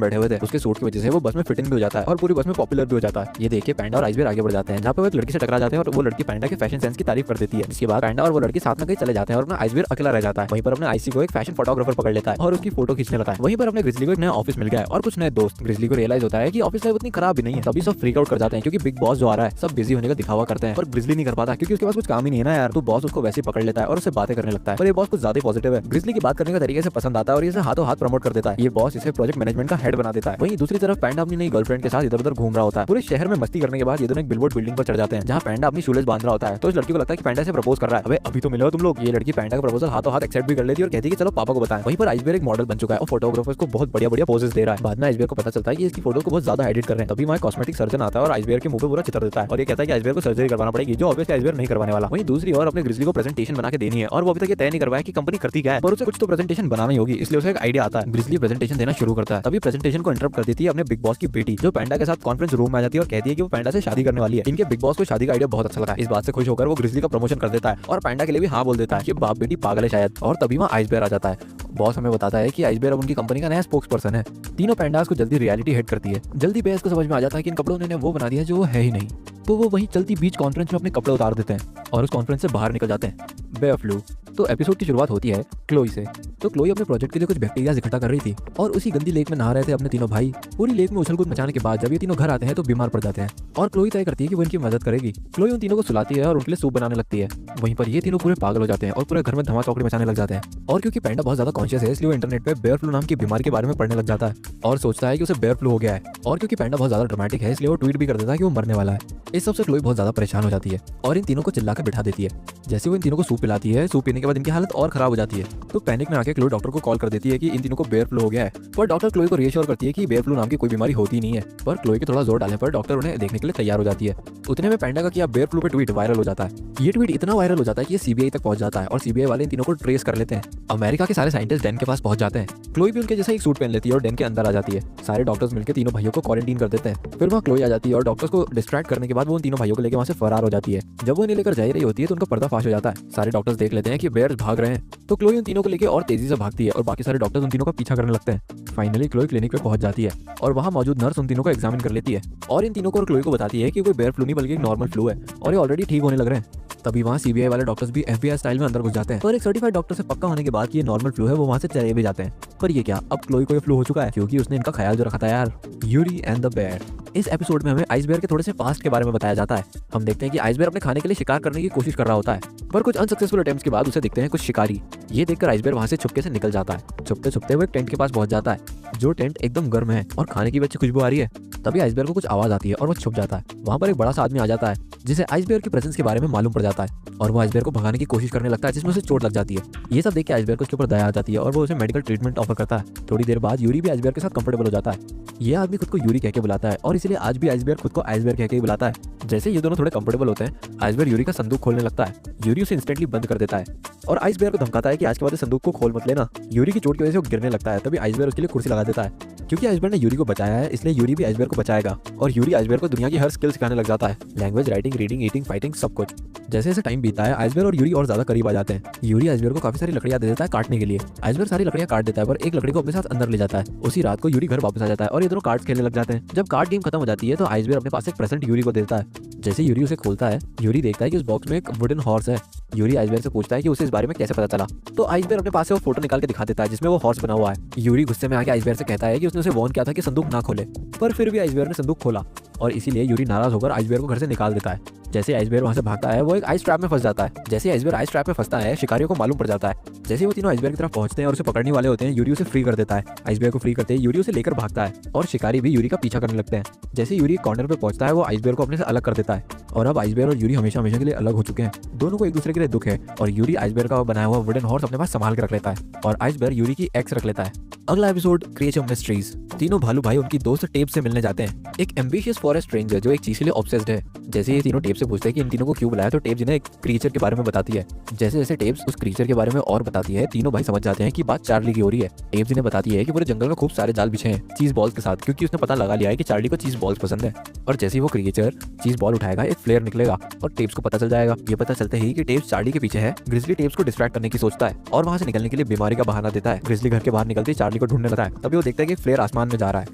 बैठे हुए थे। उसके सूट की वजह से वो बस में फिट इन भी हो जाता है और पूरी बस में पॉपुलर भी हो जाता है। ये देखिए पैंडा और आइसबेयर आगे बढ़ जाते हैं जहाँ पे वो एक लड़की से टकरा जाते हैं और वो लड़की पैंडा के फैशन सेंस की तारीफ कर देती है। इसके बाद पैंडा और वो लड़की साथ में कहीं चले जाते हैं और अपना आइसबेयर अकेला रह जाता है। वहीं पर अपने आईसी को एक फैशन फोटोग्राफर पकड़ लेता है और उसकी फोटो खींचने लगता है। वहीं पर अपने ग्रिजली को एक नया ऑफिस मिल गया है और कुछ नए दोस्त। ग्रिजली को रियलाइज होता है कि ऑफिस लाइफ उतनी खराब भी नहीं है। तभी सब फ्रीक आउट कर जाते हैं क्योंकि बिग बॉस जो आ रहा है सब बिजी होने का दिखावा करते हैं, पर ग्रिजली नहीं कर पाता क्योंकि उसके पास कुछ काम ही नहीं है ना यार। तो बॉस उसको वैसे ही पकड़ लेता है और उससे बातें करने लगता है। पर ये बॉस कुछ ज्यादा पॉजिटिव है, ग्रिजली की बात करने का तरीके से पसंद आता है और इसे हाथों हाथ प्रमोट कर देता है। ये बॉस इसे प्रोजेक्ट मैनेजमेंट का हेड बना देता है। वहीं दूसरी तरफ पैंडा अपनी नई गर्लफ्रेंड के साथ इधर उधर घूम रहा होता है। पूरे शहर में मस्ती करने के बाद ये दोनों एक बिलबोर्ड बिल्डिंग पर चढ़ जाते हैं जहाँ पैंडा अपनी शूलेस बांध रहा होता है। तो इस लड़की को लगता है कि पैंडा से प्रपोज कर रहा है। अबे अभी तो मिलो तुम लोग। ये लड़की पैंडा का प्रपोजल हाथों हाथ एक्सेप्ट भी कर लेती है और कहती है कि चलो पापा को बताएं। वहीं पर आइसबेयर एक मॉडल बन चुका है और फोटोग्राफर्स को बहुत बढ़िया बढ़िया पोजेस दे रहा है। बाद में आइसबेयर को पता चलता है कि इसकी फोटो को बहुत ज्यादा एडिट कर रहे हैं। तभी वहाँ कॉस्मेटिक सर्जन आता है और आइसबेयर के मुंह पे पूरा चित्र देता है और ये कहता है कि आइसबेयर को सर्जरी करवाना पड़ेगी, जो ऑब्वियसली आइसबेयर नहीं करवाने वाला। वहीं दूसरी ओर अपने ग्रिजली को प्रेजेंटेशन बना के देनी है और वो अभी तक ये तय नहीं करवाया कि कंपनी करती क्या है, पर उसे कुछ तो प्रेजेंटेशन बनानी होगी, इसलिए उसे एक आइडिया आता है। ग्रिजली प्रेजेंटेशन देना शुरू करता है। तभी प्रेजेंटेशन को इंटरप्ट कर देती है अपने बिग बॉस की बेटी, जो पैंडा के साथ कॉन्फ्रेंस रूम में आ जाती है और कहती है कि वो पैंडा से शादी करने वाली है। इनके बिग बॉस को शादी का आइडिया बहुत अच्छा लगा। इस बात से खुश होकर वो ग्रिजली का प्रमोशन कर देता है और पैंडा के लिए भी हाँ बोल देता है कि बाप बेटी पागल है शायद। और तभी वहाँ आइसबेयर आ जाता है। बॉस हमें बताता है कि आइसबेयर अब उनकी कंपनी का नया स्पोक्स पर्सन है। तीनों पैंडास को जल्दी रियलिटी हिट करती है। जल्दी बेस को समझ में आ जाता है कि इन कपड़ों ने वो बना दिया जो वो है ही नहीं। तो वो वहीं चलती बीच कॉन्फ्रेंस में अपने कपड़े उतार देते हैं और उस कॉन्फ्रेंस से बाहर निकल जाते हैं बेफ्लू। तो एपिसोड की शुरुआत होती है क्लोई से। तो क्लोई अपने प्रोजेक्ट के लिए कुछ बैक्टीरिया इकट्ठा कर रही थी और उसी गंदी लेक में नहा रहे थे अपने तीनों भाई। पूरी लेक में उछल कूद मचाने के बाद जब ये तीनों घर आते हैं तो बीमार पड़ जाते हैं और क्लोई तय करती है कि वो इनकी मदद करेगी। क्लोई उन तीनों को सुलाती है और उनके लिए सूप बनाने लगती है। वहीं पर ये तीनों पूरे पागल हो जाते हैं और पूरे घर में धमा चौकड़ी मचाने लग जाते हैं। और क्योंकि पैंडा बहुत ज्यादा कॉन्शियस है इसलिए वो इंटरनेट पे बेयर फ्लू नाम की बीमारी के बारे में पढ़ने लग जाता है और सोचता है कि उसे बेयर फ्लू हो गया है। और क्योंकि पैंडा बहुत ज्यादा ड्रामेटिक है इसलिए वो ट्वीट भी कर देता है कि वो मरने वाला है। इस सबसे क्लोई बहुत ज्यादा परेशान हो जाती है और इन तीनों को चिल्लाकर बिठा देती है। जैसे वो इन तीनों को सूप पिलाती है, सूप पीने के बाद इनकी हालत और खराब हो जाती है। तो पैनिक में आके क्लोई डॉक्टर को कॉल कर देती है कि इन तीनों को बेयर फ्लू हो गया है। पर डॉक्टर क्लोई को रीअश्योर करती है कि बेयर फ्लू नाम की कोई बीमारी होती नहीं है। पर क्लोई के थोड़ा जोर डालने पर डॉक्टर उन्हें देखने के लिए तैयार हो जाती है। उतने में पैंडा का किया बेयर फ्लू पे ट्वीट वायरल हो जाता है। ये ट्वीट इतना वायरल हो जाता है कि ये सीबीआई तक पहुंच जाता है और सीबीआई वाले इन तीनों को ट्रेस कर लेते हैं। अमेरिका के सारे साइंटिस्ट डेन के पास पहुंच जाते हैं। क्लोई भी उनके जैसा एक सूट पहन लेती है और डेन के अंदर आ जाती है। सारे डॉक्टर्स मिलकर तीनों भाइयों को क्वारंटीन कर देते हैं। फिर वहाँ क्लोई आ जाती है और डॉक्टर्स को डिस्ट्रैक्ट करने के बाद वो उन तीनों भाइयों को लेकर वहाँ से फरार हो जाती है। जब वो इन्हें लेकर जा रही होती है तो उनका पर्दाफाश हो जाता है। सारे डॉक्टर्स देख लेते हैं कि बेयर्स भाग रहे हैं तो क्लोई उन तीनों को लेकर और तेजी से भागती है और बाकी सारे डॉक्टर्स उन तीनों का पीछा करने लगते हैं। फाइनली क्लोई क्लिनिक पे पहुंच जाती है और वहाँ मौजूद नर्स उन तीनों को एग्जामिन कर लेती है और इन तीनों को और क्लोई को बताती है कि कोई बेयर फ्लू नहीं बल्कि एक नॉर्मल फ्लू है और ये ऑलरेडी ठीक होने लग रहे हैं। तभी वहाँ सीबीआई वाले डॉक्टर्स भी एफबीआई स्टाइल में अंदर घुस जाते हैं और एक सर्टिफाइड डॉक्टर से पक्का होने के बाद कि ये नॉर्मल फ्लू है वो वहाँ से चले भी जाते हैं। पर ये क्या, अब क्लोई को ये फ्लू हो चुका है क्योंकि उसने इनका ख्याल जो रखा था यार। Yuri and the Bear. इस एपिसोड में हमें आइसबेयर के थोड़े से पास्ट के बारे में बताया जाता है। हम देखते हैं कि आइसबेयर अपने खाने के लिए शिकार करने की कोशिश कर रहा होता है पर कुछ अनसक्सेसफुल अटेम्प्ट्स के बाद उसे दिखते हैं कुछ शिकारी। ये देखकर आइसबेयर वहाँ से छुपके से निकल जाता है। छुपते छुपते वो एक टेंट के पास पहुंच जाता है जो टेंट एकदम गर्म है और खाने की भी अच्छी खुशबू आ रही है। तभी आइसबेयर को कुछ आवाज आती है और वो छुप जाता है। वहाँ पर एक बड़ा सा आदमी आ जाता है जिसे आइसबेयर की प्रेजेंस के बारे में मालूम पड़ जाता है और वो आइसबेयर को भगाने की कोशिश करने लगता है जिसमें उसे चोट लग जाती है। ये सब देख के आइसबेयर को उसके ऊपर दया आ जाती है और वो उसे मेडिकल ट्रीटमेंट ऑफर करता है। थोड़ी देर बाद यूरी भी आइसबेयर के साथ कंफर्टेबल हो जाता है। ये आदमी खुद को यूरी कह के बुलाता है और इसलिए आज भी आइसबेयर खुद को आइसबेयर कह के ही बुलाता है। जैसे ये दोनों थोड़े कंफर्टेबल होते हैं आइसबेयर यूरी का संदूक खोलने लगता है। यूरी उसे इंस्टेंटली बंद कर देता है और आइसबेयर को धमकाता है कि आज के बाद इस संदूक को खोल मत लेना। यूरी की चोट की वजह से वो गिरने लगता है। तभी आइसबेयर उसके लिए कुर्सी लगा देता है। क्योंकि आइसबेयर ने यूरी को बचाया है इसलिए यूरी भी आइसबेयर को बचाएगा और यूरी आइसबेयर को दुनिया की हर स्किल सिखाने लग जाता है। Language, writing, reading, eating, fighting, सब कुछ। जैसे जैसे टाइम बीता है आइसबेयर और यूरी और ज्यादा करीब आ जाते हैं। यूरी आइसबेयर को काफी सारी लकड़ियां दे देता है काटने के लिए। आइसबेयर सारी लकड़ियां काट देता है पर एक लकड़ी को अपने साथ अंदर ले जाता है। उसी रात को यूरी घर वापस आ जाता है और ये दोनों कार्ड्स खेलने लग जाते हैं। जब कार्ड गेम खत्म हो जाती है तो आइसबेयर अपने पास एक प्रेजेंट यूरी को देता है। जैसे यूरी उसे खोलता है यूरी देखता है कि उस बॉक्स में एक वुडन हॉर्स है। यूरी आइसबेयर से पूछता है कि उसे इस बारे में कैसे पता चला। तो आइसबेयर अपने पास से वो फोटो निकाल के दिखा देता है जिसमें वो हॉर्स बना हुआ है। यूरी गुस्से में आके आइसबेयर से कहता है कि उसने उसे वार्न किया था कि संदूक ना खोले, पर फिर भी आइसबेयर ने संदूक खोला और इसीलिए यूरी नाराज होकर आइसबेयर को घर से निकाल देता है। जैसे आइसबेयर वहां से भागता है वो एक आइस ट्रैप में फंस जाता है। जैसे आइसबेयर आइस ट्रैप में फंसता है शिकारियों को मालूम पड़ जाता है। जैसे वो तीनों आइसबेयर की तरफ पहुंचते हैं और उसे पकड़ने वाले होते हैं यूरी उसे फ्री कर देता है। आइसबेयर को फ्री करते ही यूरी उसे लेकर भागता है और शिकारी भी यूरी का पीछा करने लगते हैं। जैसे यूरी कॉर्नर पे पहुंचता है वो आइसबेयर को अपने से अलग कर देता है और अब आइसबेयर और यूरी हमेशा हमेशा के लिए अलग हो चुके हैं। दोनों को एक दूसरे के लिए दुख है और यूरी आइसबेयर का बनाया हुआ वुडन हॉर्स अपने पास संभाल के रख लेता है और आइसबेयर यूरी की एक्स रख लेता है। अगला एपिसोड क्रिएचर मिस्ट्रीज। तीनों भालू भाई उनकी दोस्त टेप से मिलने जाते हैं। एक एम्बिशियस फॉरेस्ट रेंजर जो एक चीज के लिए ऑब्सेस्ड है। जैसे ये तीनों टेप से पूछते हैं कि इन तीनों को क्यों बुलाया, तो टेप्स इन्हें एक क्रीचर के बारे में बताती है। जैसे जैसे टेप्स उस क्रीचर के बारे में और बताती है, तीनों भाई समझ जाते हैं कि बात चार्ली की हो रही है। टेप्स इन्हें बताती है कि पूरे जंगल में खूब सारे जाल बिछे हैं चीज बॉल्स के साथ, क्योंकि उसने पता लगा लिया है कि चार्ली को चीज बॉल्स पसंद है। और जैसे ही वो क्रीचर चीज बॉल उठाएगा एक फ्लेयर निकलेगा और टेप्स को पता चल जाएगा। ये पता चलते ही कि टेप्स चार्ली के पीछे है। ग्रिजली टेप्स को डिस्ट्रैक्ट करने की सोचता है और वहां से निकलने के लिए बीमारी का बहाना देता है। ग्रिजली घर के बाहर निकलते ही चार्ली को ढूंढने लगता है। तभी वो देखता है कि फ्लेयर आसमान में जा रहा है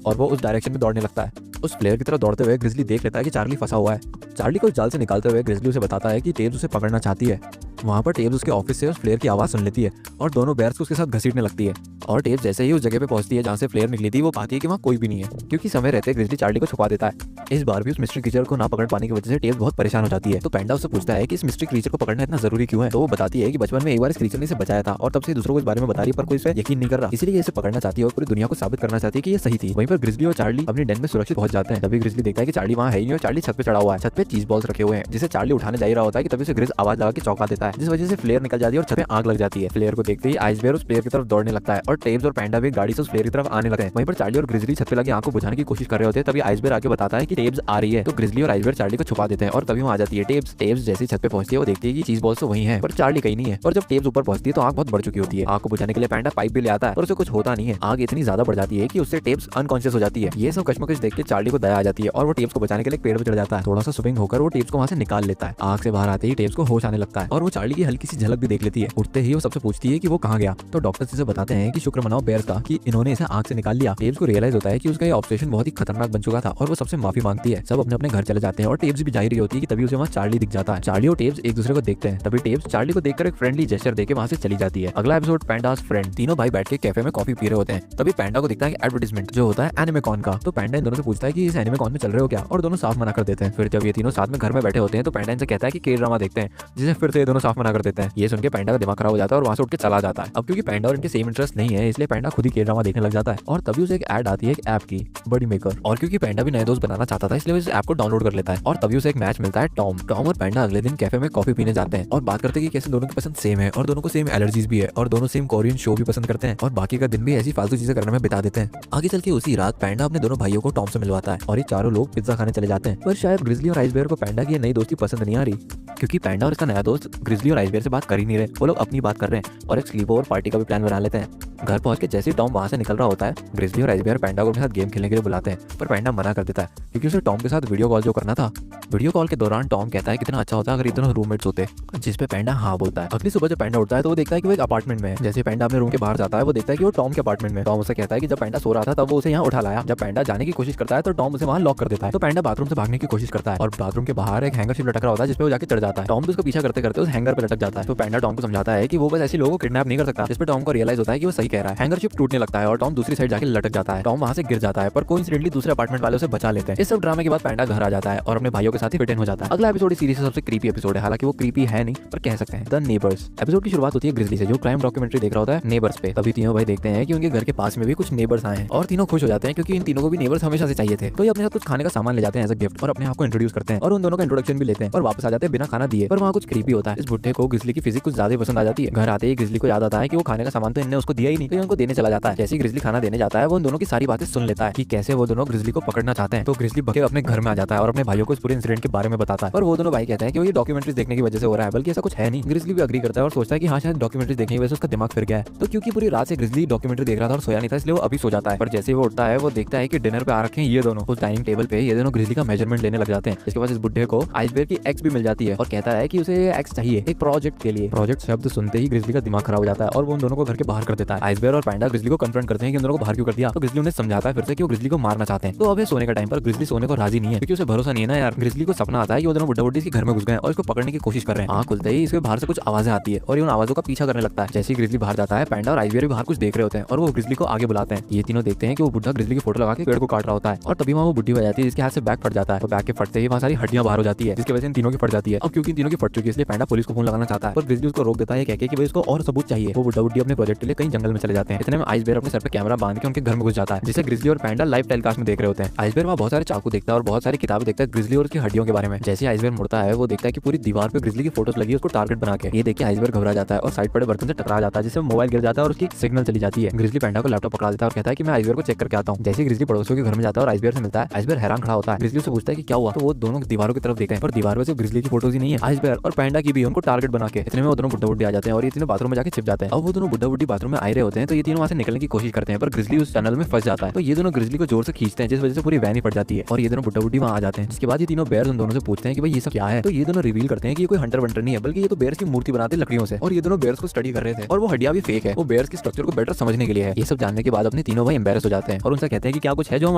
और वो उस डायरेक्शन में दौड़ने लगता है। उस फ्लेयर की तरफ दौड़ते हुए ग्रिजली देख लेता है कि चार्ली फंसा हुआ है। चार्ली को जाल से निकालते हुए ग्रिजली उसे बताता है कि टेप्स उसे पकड़ना चाहती है। वहाँ पर टेप्स उसके ऑफिस से उस फ्लेयर की आवाज़ सुन लेती है और दोनों बेयर्स को उसके साथ घसीटने लगती है। और टेप्स जैसे ही उस जगह पे पहुंचती है जहाँ से फ्लेयर निकली थी, वो पाती है कि वहाँ कोई भी नहीं है, क्योंकि समय रहते ग्रिजली चार्ली को छुपा देता है। इस बार भी उस मिस्ट्री क्रीचर को ना पकड़ पाने की वजह से टेप्स बहुत परेशान हो जाती है। तो पैंडा उससे पूछता है कि इस मिस्ट्री क्रीचर को पकड़ना इतना जरूरी क्यों है। तो वो बताती है कि बचपन में एक बार इस क्रीचर ने इसे बचाया था और तब से दूसरों को इस बारे में बता रही है, पर कोई इसे यकीन नहीं कर रहा, इसलिए इसे पकड़ना चाहती है और पूरी दुनिया को साबित करना चाहती है कि ये सही थी। वहीं पर ग्रिजली और चार्ली अपनी डेन में सुरक्षित पहुंच जाते हैं। तभी ग्रिजली देखता है कि चार्ली वहाँ है ही नहीं और चार्ली छत पे चढ़ा हुआ है। छत पे चीज बॉल्स रखे हुए हैं जिसे चार्ली उठाने जा ही रहा होता है कि तभी उसे ग्रिज आवाज लगा के चौंका देता है, जिस वजह से फ्लेयर निकल जाती है और छत पे आग लग जाती है। फ्लेयर को देखते ही आइस बेयर उस फ्लेयर की तरफ दौड़ने लगता है और टेप्स और पैंडा भी गाड़ी से उस फ्लेयर की तरफ आने लगते हैं। वहीं पर चार्ली और ग्रिजली छत पे लगी आग को बुझाने की कोशिश कर रहे होते हैं। तभी आइस बेयर आके बताता है कि टेप्स आ रही है। तो ग्रिजली और आइस बेयर चार्ली को छुपा देते हैं और तभी वहाँ आ जाती है टेप्स। टेप्स जैसे छत पे पहुंचती है वो देखती है कि चीज बॉल्स तो वहीं है पर चार्ली कहीं नहीं है। और जब टेप्स ऊपर पहुंचती है तो आग बहुत बढ़ चुकी होती है। आग को बुझाने के लिए पैंडा पाइप भी ले आता है और उसे कुछ होता नहीं है। आग इतनी ज्यादा बढ़ जाती है कि उससे टेप्स अनकॉन्शियस हो जाती है। ये सब कश्मकश देख के चार्ली को दया आ जाती है और वो टेप्स को बचाने के लिए पेड़ पर चढ़ जाता है। थोड़ा सा स्विंग होकर वो टेप्स को वहाँ से निकाल लेता है। आग से बाहर आते ही टेप्स को होश आने लगता है और वो चार्ली की हल्की सी झलक भी देख लेती है। उठते ही वो सबसे पूछती है कि वो कहाँ गया। तो डॉक्टर इसे बताते हैं कि शुक्र मनाओ बेयर्स का कि इन्होंने इसे आग से निकाल लिया। टेप्स को रियलाइज होता है कि उसका ये ऑब्सेशन बहुत ही खतरनाक बन चुका था और वो सबसे माफी मांगती है। सब अपने अपने घर चले जाते हैं और टेप्स भी जा रही होती है कि तभी उसे वहाँ चार्ली दिख जाता है। चार्ली और टेप्स एक दूसरे को देखते हैं। तभी टेप्स चार्ली को देखकर एक फ्रेंडली जेस्चर देके वहाँ से चली जाती है। अगला एपिसोड पैंडास फ्रेंड। तीनों भाई बैठ के कैफे में कॉफी पी रहे होते हैं। तभी पैंडा को दिखता है एडवर्टाइजमेंट जो होता है एनिमेकॉन का। तो पैंडा इन दोनों से पूछता है कि इस एनिमेकॉन में चल रहे हो क्या, और दोनों साफ मना कर देते हैं। फिर जब ये तीनों साथ में घर में बैठे होते हैं तो पैंडा इनसे कहता है कि के ड्रामा देखते हैं, जिसे फिर से ये दोनों साफ मना कर देते हैं। ये सुन के पैंडा का दिमाग खराब हो जाता है और वहाँ से उठ के चला जाता है। अब क्योंकि पैंडा और इनके सेम इंटरेस्ट नहीं है इसलिए पैंडा खुद ही के ड्रामा देखने लग जाता है। और तभी उसे एक ऐड आती है एक ऐप की, बडी मेकर। और क्योंकि पैंडा भी नए दोस्त बनाना चाहता था इसलिए वो इस ऐप को डाउनलोड कर लेता है। और तभी उसे एक मैच मिलता है टॉम और पैंडा अगले दिन कैफे में कॉफी पीने जाते हैं और बात करते हैं कि कैसे दोनों की पसंद सेम है और दोनों को सेम एलर्जीज भी है और दोनों सेम कोरियन शो भी पसंद करते हैं और बाकी का दिन भी ऐसी फालतू चीजें करने में बिता देते हैं। आगे चल के उसी रात पैंडा अपने दोनों भाइयों को टॉम से मिलवाता है और ये चारों लोग पिज्जा खाने चले जाते हैं। पर शायद ग्रिजली और आइस बेयर को पैंडा की नई दोस्ती पसंद नहीं आ रही, क्योंकि पैंडा और इसका नया दोस्त ग्रिजली और आइस बेयर से बात कर ही नहीं रहे। वो लोग अपनी बात कर रहे हैं और एक स्लीप ओवर पार्टी का भी प्लान बना लेते हैं। घर पहुंच के जैसे ही टॉम वहां से निकल रहा होता है ग्रिजली और आइस बेयर पैंडा को अपने साथ गेम खेलने के लिए बुलाते हैं, पर पैंडा मना कर देता है क्योंकि उसे टॉम के साथ वीडियो कॉल जो करना था। वीडियो कॉल के दौरान टॉम कहता है कितना अच्छा होता अगर ये दोनों रूममेट्स होते, जिस पे पैंडा हाँ बोलता है। अगली सुबह जब पैंडा उठता है तो वो देखता है कि वो एक अपार्टमेंट में है। जैसे पैंडा अपने रूम के बाहर जाता है वो देखता है कि वो टॉम के अपार्टमेंट में। टॉम उसे कहता है कि जब पैंडा सो रहा था तब वो उसे यहाँ उठा लाया। जब पैंडा जाने की कोशिश करता है तो टॉम उसे वहाँ लॉक कर देता है। तो पैंडा बाथरूम से भागने की कोशिश करता है और बाथरूम के बाहर एक हैंगर शिप लटक रहा होता है जिसपे वो जाके चढ़ जाता है। टॉम भी उसको पीछा करते करते उस हैंगर पर लटक जाता है। तो पैंडा टॉम को समझाता है कि वो बस ऐसे लोगों को किडनैप नहीं कर सकता, जिसपे टॉम को रियलाइज होता है कि वो सही कह रहा है। हैंगर शिप टूटने लगता है और टॉम दूसरी साइड जाके लटक जाता है। टॉम वहाँ से गिर जाता है पर कोइंसिडेंटली दूसरे अपार्टमेंट वाले उसे बचा लेते हैं। इस सब ड्रामे के बाद पैंडा घर आ जाता है और अपने भाइयों के साथ ही फिट इन हो जाता है। अगला एपिसोड इस सीरीज से सबसे क्रीपी एपिसोड है, हालांकि वो क्रीपी है नहीं पर कह सकते हैं। The neighbours. एपिसोड की शुरुआत होती है ग्रिजली से जो क्राइम डॉक्यूमेंट्री देख रहा होता है नेबर्स पे। तभी तीनों भाई देखते हैं कि उनके घर के पास में भी कुछ नेबर्स आए हैं और तीनों खुश हो जाते हैं क्योंकि इन तीनों को भी नेबर्स हमेशा से चाहिए थे। तो ये अपने साथ कुछ खाने का सामान ले जाते हैं एज अ गिफ्ट और अपने आप को इंट्रोड्यूस करते हैं और उन दोनों का इंट्रोडक्शन भी लेते हैं और वापस आ जाते हैं बिना खाना दिए। पर वहाँ कुछ क्रीपी होता है। इस बुढ़े को ग्रिजली की फिजिक कुछ ज्यादा पसंद आ जाती है। घर आते ही ग्रिजली को याद आता है कि वो खाने का सामान तो इनने उसको दिया ही नहीं, तो उनको देने चला जाता है। जैसे ही ग्रिजली खाना देने जाता है वो उन दोनों की सारी बातें सुन लेता है कि कैसे वो दोनों ग्रिजली को पकड़ना चाहते हैं। तो ग्रिजली भगे अपने घर में आ जाता है और अपने भाइयों को इस पूरे इंसिडेंट के बारे में बताता है और वो दोनों भाई कहते हैं कि वो ये डॉक्यूमेंट्रीज देखने की वजह से हो रहा है, बल्कि ऐसा कुछ है नहीं। ग्रिजली भी अग्री करता है और सोचता है कि हाँ शायद डॉक्यूमेंट्रीज देखने की वजह से उसका दिमाग फिर गया है। तो क्योंकि पूरी रात से ग्रिजली डॉक्यूमेंट्री देख रहा था और सोया नहीं था इसलिए वो अभी सो जाता है। पर जैसे वो उठता है वो देखता है कि डिनर पे आ रखे हैं ये दोनों। उस डाइनिंग टेबल पे ये दोनों ग्रिजली का मेजरमेंट लेने लग जाते हैं। इसके बाद इस बुढ़े को आइस बेयर की एक्स भी मिल जाती है और कहता है कि उसे एक्स चाहिए एक प्रोजेक्ट के लिए। प्रोजेक्ट शब्द सुनते ही ग्रिजली का दिमाग खराब हो जाता है और वो उन दोनों को घर के बाहर कर देता है। आइस बेयर और पैंडा ग्रिजली को कन्फ्रंट करते हैं कि उन दोनों को बाहर क्यों कर दिया। तो ग्रिजली उन्हें समझाता है फिर से कि वो ग्रिजली को मारना चाहते हैं। तो अब सोने का टाइम पर ग्रिजली सोने को राजी नहीं है क्योंकि उसे भरोसा नहीं है ना यार। ग्रिजली को सपना आता है कि वो दोनों बुड्ढा बुड्ढी इसके घर में घुस गए और इसको पकड़ने की कोशिश कर रहे हैं। आँख खुलते ही इसके बाहर से कुछ आवाजें आती है और ये उन आवाजों का पीछा करने लगता है। जैसे ही ग्रिजली बाहर जाता है पैंडा और आइस बेयर भी बाहर कुछ देख रहे होते हैं और वो ग्रिजली को आगे बुलाते हैं। ये तीनों देखते हैं कि वो बुढ़ा ग्रिजली की फोटो लगा के पेड़ को काट रहा होता है और तभी वहाँ वो बुढ़ी हो जाती है जिसके हाथ से बैग फट जाता है। तो बैग के फटते ही वहाँ सारी हड्डियां बाहर हो जाती है जिसकी वजह से इन तीनों की फट जाती है। अब क्योंकि इन तीनों की फट चुकी है इसलिए पैंडा पुलिस को फोन लगाना चाहता है पर ग्रिजली उसको रोक देता है, कह के कि वो इसको और सबूत चाहिए। वो बुढ़ा बुढ़ी अपने प्रोजेक्ट के लिए कहीं जंगल में में चले जाते हैं। इतने में आइस बेयर अपने सर पे कैमरा बांध के उनके घर में घुस जाता है, जिसे ग्रिजली और पैंडा लाइव टेलीकास्ट में देख रहे होते हैं। आइस बेयर वहाँ बहुत सारे चाकू देखता है और बहुत सारी किताबें देखता है ग्रिजली और उसकी हड्डियों के बारे में। जैसे आइस बेयर मुड़ता है वो देखता है कि पूरी दीवार पे ग्रिजली की फोटोज लगी है उसको टारगेट बना के। ये देख के आइस बेयर घबरा जाता है और साइड पड़े बर्तन से टकरा जाता है, जिससे मोबाइल गिर जाता है और उसकी सिग्नल चली जाती है। ग्रिजली पैंडा को लैपटॉप पकड़ा देता है और कहता है कि मैं आइस बेयर को चेक करके आता हूँ। जैसे ग्रिजली पड़ोसियों के घर में जाता है और आइस बेयर से मिलता है, आइस बेयर हैरान खड़ा होता है। ग्रिजली से पूछता है कि क्या हुआ, तो वो दोनों दीवारों की तरफ देखते हैं पर दीवार में सिर्फ ग्रिजली की फोटोज ही नहीं है, आइस बेयर और पैंडा की भी उनको टारगेट बना के। इतने में वो दोनों बुड्ढा बुड्ढी आ जाते हैं और ये तीनों बाथरूम में जाके छिप जाते हैं। अब वो दोनों बुड्ढा बुड्ढी बाथरूम में आ रहे होते हैं तो ये तीनों वहां से निकलने की कोशिश करते हैं पर ग्रिजली उस टनल में फंस जाता है। तो ये दोनों ग्रिजली को जोर से खींचते हैं जिस वजह से पूरी वैन ही फट जाती है और ये दोनों बुड्ढा बुड्ढी वहां आ जाते हैं। जिसके बाद ये तीनों बेयर्स उन दोनों से पूछते हैं कि भाई ये सब क्या है, तो ये दोनों रिवील करते हैं कि ये कोई हंटर वंटर नहीं है बल्कि ये तो बेयर्स की मूर्ति बनाते हैं लकड़ियों से और ये दोनों बेयर्स को स्टडी कर रहे थे और वो हड्डियां भी फेक है, वो बेयर्स की स्ट्रक्चर को बेटर समझने के लिए है। ये सब जानने के बाद अपने तीनों भाई एम्बेरस हो जाते हैं और उनसे कहते हैं कि क्या कुछ है जो हम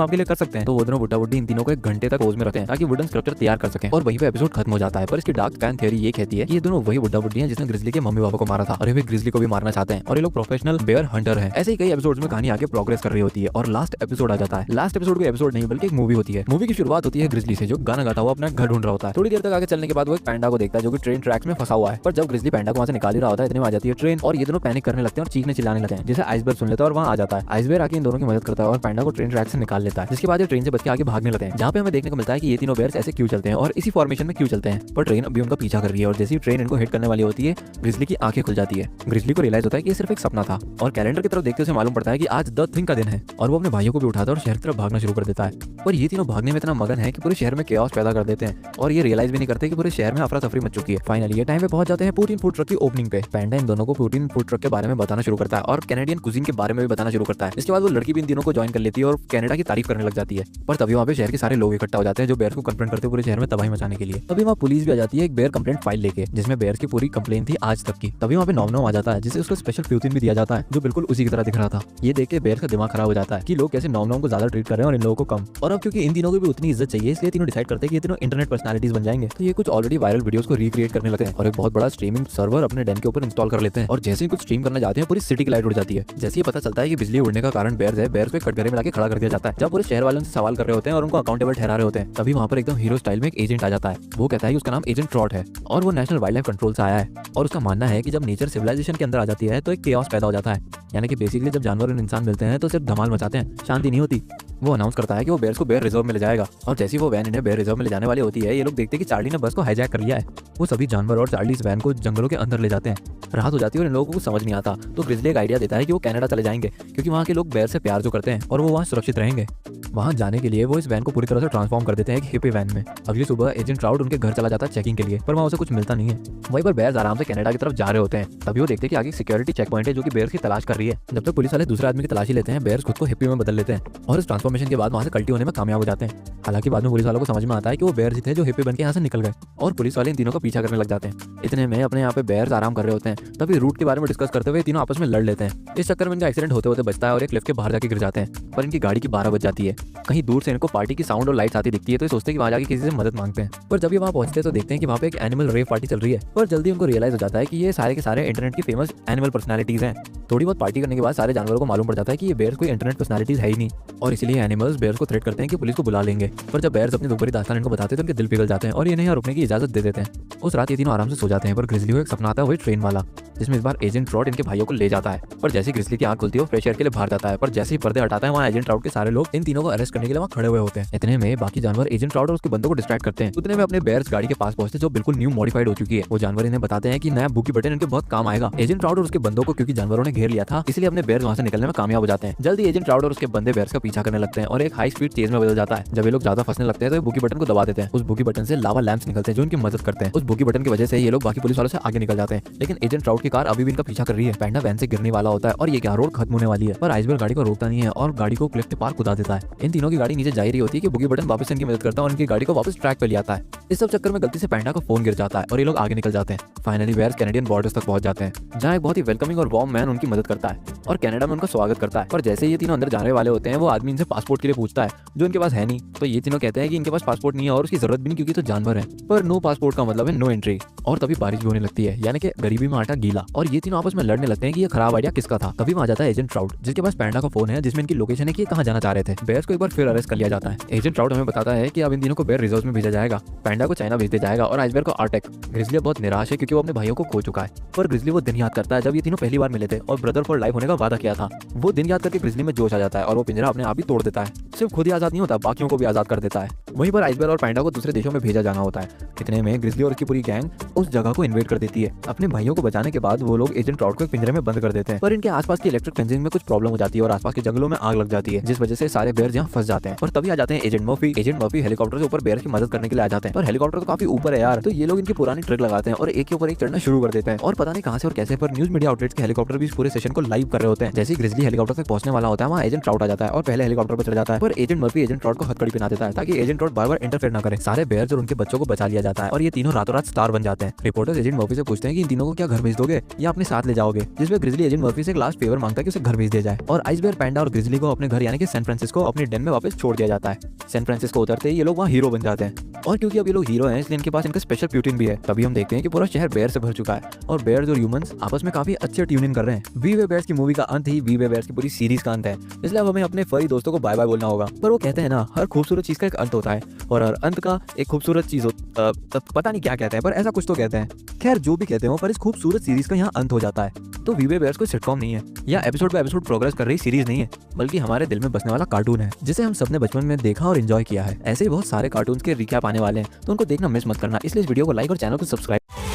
आपके लिए कर सकते हैं। तो वो दोनों बुड्ढा बुड्ढी इन तीनों को 1 घंटे तक पोज में रखते हैं ताकि वुडन स्ट्रक्चर तैयार कर सकें और वहीं पे एपिसोड खत्म हो जाता है। पर इसकी डार्क फैन थ्योरी ये कहती है कि ये दोनों वही बुड्ढा बुड्ढी हैं जिसने ग्रिजली के मम्मी पापा को मारा था और ये भी ग्रिजली को भी मारना चाहते हैं और ये लोग प्रोफेशनल बेयर हंटर हैं। ऐसे ही कई एपिसोड्स में कहानी आगे प्रोग्रेस कर रही होती है और लास्ट एपिसोड आ जाता है। लास्ट एपिसोड कोई एपिसोड नहीं बल्कि एक मूवी होती है। मूवी की शुरुआत होती है ग्रिजली से जो गाना गाता हुआ अपना घर ढूंढ रहा होता है। थोड़ी देर तक आगे चलने के बाद वो एक पैंडा को देखता है जो कि ट्रेन ट्रैक्स में फंसा हुआ है। पर जब ग्रिजली पैंडा को वहां से निकाल ही रहा होता है इतने में आ जाती है ट्रेन और ये दोनों पैनिक करने लगते हैं और चीखने चिल्लाने लगते हैं, जिसे आइसबेयर सुन लेता है और वहां आ जाता है। आइसबेयर आके इन दोनों की मदद करता है और पैंडा को ट्रेन ट्रैक से निकाल लेता है। जिसके बाद ये ट्रेन से बच के आगे भागने लगते हैं, जहाँ पे हमें देखने को मिलता है कि ये तीनों बेयर्स ऐसे क्यों चलते हैं और इसी फॉर्मेशन में क्यों चलते हैं। पर ट्रेन अभी उनका पीछा कर रही है और जैसे ही ट्रेन इनको हिट करने वाली होती है ग्रिजली की आंखें खुल जाती है। ग्रिजली को रियलाइज होता है कि ये सिर्फ एक सपना था और कैलेंडर की तरफ देखते उसे मालूम पड़ता है कि आज द थिंग का दिन है और वो अपने भाइयों को भी उठाता है और शहर की तरफ भागना शुरू कर देता है। पर ये तीनों भागने में इतना मगन है कि पूरे शहर में केओस पैदा कर देते हैं और ये रियलाइज भी नहीं करते कि पूरे शहर में अफरा तफरी मच चुकी है। फाइनली ये टाइम पे पहुंच जाते हैं पुटीन फूड ट्रक की ओपनिंग पे। पैंडा इन दोनों को पुटीन फूड ट्रक के बारे में बताना शुरू करता है और कैनेडियन कुजीन के बारे में भी बताना शुरू करता है। इसके बाद वो लड़की भी इन तीनों को ज्वाइन कर लेती है और कनाडा की तारीफ करने लग जाती है। पर तभी वहाँ पे शहर के सारे लोग इकट्ठा हो जाते हैं जो बेयर्स को कन्फ्रंट करते हैं पूरे शहर में तबाही मचाने के लिए। तभी वहाँ पुलिस भी आ जाती है एक बेयर कंप्लेंट फाइल लेके जिसमें बेयर्स की पूरी कंप्लेंट थी आज तक की। तभी वहाँ पे नॉम आ जाता है जिसे उसको स्पेशल प्यूतिन भी दिया जाता है जो बिल्कुल उसी की तरह दिख रहा था। ये देख के बेयर्स का दिमाग खराब हो जाता है कि लोग कैसे नॉम को ज्यादा ट्रीट कर रहे हैं और इन लोगों को कम। और अब क्योंकि इन तीनों को भी उतनी इज्जत चाहिए इसलिए तीनों डिसाइड करते हैं कि ये तीनों इंटरनेट पर्सनालिटीज बन जाएंगे। तो ये कुछ ऑलरेडी वायरल वीडियोस को रिक्रिएट करने लगते हैं और एक बहुत बड़ा स्ट्रीमिंग सर्वर अपने डेन के ऊपर इंस्टॉल कर लेते हैं और जैसे ही कुछ स्ट्रीम करना चाहते हैं पूरी सिटी की लाइट उड़ जाती है। जैसे ही पता चलता है कि बिजली उड़ने का कारण बेयर्स है, बेयर्स को कटघरे में लाके खड़ा कर दिया जाता है। जब पूरे शहर वाले उनसे सवाल कर रहे होते हैं और उनको अकाउंटेबल ठहरा रहे होते हैं तभी वहाँ पर एकदम हीरो स्टाइल में एक एजेंट आ जाता है। वो कहता है कि उसका नाम एजेंट ट्रॉट है और वो नेशनल वाइल्ड लाइफ कंट्रोल से आया है और उसका मानना है कि जब नेचर सिविलाइजेशन के अंदर आ जाती है तो एक केओस पैदा हो जाता है, यानी कि बेसिकली जब जानवर और इंसान मिलते हैं तो सिर्फ धमाल मचाते हैं, शांति नहीं होती। वो अनाउंस करता है कि वो बेयर्स को बेयर रिजर्व में ले जाएगा और जैसे ही वो वैन इन्हें बेयर रिजर्व में ले जाने वाली होती है ये लोग देखते हैं कि चार्ली ने बस को हाईजैक कर लिया है। वो सभी जानवर और चार्ली इस वैन को जंगलों के अंदर ले जाते हैं। रात हो जाती है और इन लोगों को कुछ समझ नहीं आता तो ग्रिजली एक आइडिया देता है कि वो कनाडा चले जाएंगे क्योंकि वहाँ के लोग बेयर से प्यार जो करते हैं और वो वहाँ सुरक्षित रहेंगे। वहाँ जाने के लिए वो इस वैन को पूरी तरह से ट्रांसफॉर्म कर देते हैं एक हिप्पी वैन में। अगली सुबह एजेंट ट्राउड उनके घर चला जाता है चेकिंग के लिए पर वहाँ उसे कुछ मिलता नहीं है। वहीं पर बेयर्स आराम से कनाडा की तरफ जा रहे होते हैं। तभी वो देखते हैं कि आगे सिक्योरिटी चेक पॉइंट है जो कि बेयर्स की तलाश कर रही है। जब तक पुलिस वाले दूसरे आदमी की तलाशी लेते हैं बेयर्स खुद को हिप्पी में बदल लेते हैं और इस ट्रांसफॉर्मेशन के बाद वहाँ से कल्टी होने में कामयाब हो जाते हैं। हालांकि बाद में पुलिस वालों को समझ में आता है कि वो बेयर्स ही थे जो हिप्पी बन के यहाँ से निकल गए और पुलिस वाले इन तीनों का पीछा करने लग जाते हैं। इतने में अपने यहाँ पे बेयर्स आराम कर रहे होते हैं तभी रूट के बारे में डिस्कस करते हुए तीनों आपस में लड़ लेते हैं। इस चक्कर में इनका एक्सीडेंट होते होते बचता है और एक लिफ्ट के बाहर जाके गिर जाते हैं पर इनकी गाड़ी की 12 बज जाती है। कहीं दूर से इनको पार्टी की साउंड और लाइट्स आती दिखती है तो ये सोचते हैं कि वहाँ जाके किसी से मदद मांगते हैं। पर जब ये वहाँ पहुंचते हैं तो देखते हैं कि वहाँ पे एक एनिमल रेव पार्टी चल रही है। पर जल्दी उनको रियलाइज हो जाता है कि ये सारे के सारे इंटरनेट की फेमस एनिमल पर्सनालिटीज हैं। थोड़ी बहुत पार्टी करने के बाद सारे जानवरों को मालूम पड़ जाता है कि ये बेयर्स कोई इंटरनेट पर्सनालिटीज है ही नहीं और इसीलिए एनिमल्स बेयर्स को थ्रेट करते हैं कि पुलिस को बुला लेंगे। पर जब बेयर्स अपनी दोपहरी दास्तान इनको बताते हैं तो उनके दिल पिघल जाते हैं और इन्हें यहाँ रुकने की इजाजत दे देते हैं। उस रात ये तीनों आराम से सो जाते हैं पर ग्रिजली को एक सपना आता है वही ट्रेन वाला जिसमें इस बार एजेंट ट्रॉट इनके भाइयों को ले जाता है। पर जैसे ग्रिजली की आंख खुलती है वो फ्रेश एयर के लिए बाहर जाता है पर जैसे ही पर्दे हटाता है वहाँ एजेंट ट्रॉट के सारे लोग इन तीनों को अरेस्ट करने के लिए वहाँ खड़े हुए होते हैं। इतने में बाकी जानवर एजेंट ट्रॉट और उसके बंदों को डिस्ट्रैक्ट करते हैं। उतने में अपने बेयर्स गाड़ी के पास पहुंचते जो बिल्कुल न्यू मॉडिफाइड हो चुकी है। वो जानवर इन्हें बताते हैं कि नया बुकी बटन इनके बहुत काम आएगा। एजेंट ट्रॉट और उसके बंदों को क्योंकि जानवरों ने घेर लिया था इसलिए अपने बेयर्स वहाँ से निकलने में कामयाब हो जाते हैं। जल्दी एजेंट ट्रॉट और उसके बंदे बेयर्स का पीछा करने लगते हैं और एक हाई स्पीड चेज में बदल जाता है। जब ये लोग ज्यादा फंसने लगते हैं तो बुकी बटन को दबा देते हैं। उस बुकी बटन से लावा लैंप्स निकलते हैं जो उनकी मदद करते हैं। उस बुकी बटन की वजह से ये लोग बाकी पुलिस वालों से आगे निकल जाते हैं लेकिन एजेंट ट्रॉट की कार अभी भी इनका पीछा कर रही है। पैंडा वैन से गिरने वाला होता है और ये क्या रोड खत्म होने वाली है पर आइसबेयर गाड़ी को रोकता नहीं है और गाड़ी को क्लिफ के पार कूदा देता है। इन तीनों की गाड़ी नीचे जा रही होती है कि बुकी बटन वापस इनकी मदद करता है और इनकी गाड़ी को वापस ट्रैक पे ले आता है। इस सब चक्कर में गलती से पैंडा का फोन गिर जाता है और ये लोग आगे निकल जाते हैं। फाइनली बेयर्स कैनेडियन बॉर्डर्स तक पहुंच जाते हैं जहाँ एक बहुत ही वेलकमिंग और वार्म मैन उनकी मदद करता है और कनाडा में उनका स्वागत करता है। पर जैसे ये तीनों अंदर जाने वाले होते हैं वो आदमी इनसे पासपोर्ट के लिए पूछता है जो इनके पास है नहीं। तो ये तीनों कहते हैं कि इनके पास पासपोर्ट नहीं है और उसकी जरूरत भी नहीं क्योंकि तो जानवर है। पर नो पासपोर्ट का मतलब है नो एंट्री। और तभी बारिश भी होने लगती है यानी कि गरीबी में आटा गीला और ये तीनों आपस में लड़ने लगते हैं कि ये खराब आइडिया किसका था। तभी वहाँ जाता है एजेंट ट्राउट जिसके पास पैंडा का फोन है जिसमें इनकी लोकेशन है कि कहाँ जाना चाह रहे थे। बेयर्स को एक बार फिर अरेस्ट कर लिया जाता है। एजेंट ट्राउट हमें बताता है कि अब इन तीनों को बेयर रिजर्व में भेजा जाएगा। पैंडा पैंडा को चाइना भेज दिया जाएगा और आइसबेयर को आर्टिक। ग्रिजली बहुत निराश है क्योंकि वो अपने भाइयों को खो चुका है, पर ग्रिजली वो दिन याद करता है जब ये तीनों पहली बार मिले थे और ब्रदर फॉर लाइफ होने का वादा किया था। वो दिन याद करके ग्रिजली में जोश आ जाता है और वो पिंजरा अपने आप ही तोड़ देता है। सिर्फ खुद ही आजाद नहीं होता, बाकियों को भी आजाद कर देता है। वहीं पर आइसबेयर और पैंडा को दूसरे देशों में भेजा जाना होता है। इतने में ग्रिजली और उसकी पूरी गैंग उस जगह को इन्वेट कर देती है। अपने भाइयों को बचाने के बाद वो लोग एजेंट ट्राउट को एक पिंजरे में बंद कर देते हैं, पर इनके आसपास की इलेक्ट्रिक फेंसिंग में कुछ प्रॉब्लम हो जाती है और आसपास के जंगलों में आग लग जाती है, जिस वजह से सारे बेयर्स यहाँ फंस जाते हैं। और तभी आ जाते हैं agent Murphy. Agent Murphy helicopter से ऊपर बेयर्स की मदद करने के लिए आ जाते हैं, पर हेलीकॉप्टर तो काफी ऊपर है यार, तो ये लोग इनकी पुरानी ट्रिक लगाते हैं और एक के ऊपर एक चढ़ना शुरू कर देते हैं। और पता नहीं कहां से और कैसे पर न्यूज मीडिया आउटलेट्स के हेलीकॉप्टर भी इस पूरे सेशन को लाइव कर रहे होते हैं। जैसे ही ग्रिजली हेलीकॉप्टर तक पहुंचने वाला होता है, वहां एजेंट ट्राउट आ जाता है और पहले हेलीकॉप्टर पर चढ़ जाता है, पर एजेंट मर्फी एजेंट ट्राउट को हथकड़ी पहना देता है ताकि एजेंट ट्राउट बार-बार इंटरफेयर ना करे। सारे बेयर्स और उनके बच्चों को बचा लिया जाता है और ये तीनों रातों रात स्टार बन जाते हैं। रिपोर्टर्स एजेंट मर्फी से पूछते हैं कि इन तीनों को क्या घर भेज दोगे या अपने साथ ले जाओगे, जिसमें ग्रिजली एजेंट मर्फी से एक लास्ट फेवर मांगता है कि उसे घर भेज दिया जाए और आइसबेयर, पैंडा और ग्रिजली को अपने घर यानी कि सैन फ्रांसिस्को अपने डेन में वापस छोड़ दिया जाता है। सैन फ्रांसिस्को उतरते ही ये लोग वहाँ हीरो बन जाते हैं और क्योंकि अब ये लोग हीरो हैं इसलिए इनके पास इनका स्पेशल प्यूटिन भी है। तभी हम देखते हैं कि पूरा शहर बेयर से भर चुका है और बेयर्स और ह्यूमंस आपस में काफी अच्छे ट्यूनिंग कर रहे हैं। वी वे बेयर्स की मूवी का अंत ही वी वे बेयर्स की पूरी सीरीज का अंत है, इसलिए अब हमें अपने फरी दोस्तों को बाय बाय बोलना होगा। पर वो कहते हैं ना, हर खूबसूरत चीज का एक अंत होता है और हर अंत का एक खूबसूरत चीज पता नहीं क्या कहते हैं, पर ऐसा कुछ तो कहते हैं। खैर जो भी कहते हो, पर इस खूबसूरत सीरीज का यहाँ अंत हो जाता है। तो वी वे बेयर्स कोई सिटकॉम नहीं है या एपिसोड बाय एपिसोड प्रोग्रेस कर रही सीरीज नहीं है, बल्कि हमारे दिल में बसने वाला कार्टून है जिसे हम सबने बचपन में देखा और एंजॉय किया है। ऐसे ही बहुत सारे कार्टून्स के रिकैप आने वाले हैं, तो उनको देखना मिस मत करना। इसलिए इस वीडियो को लाइक और चैनल को सब्सक्राइब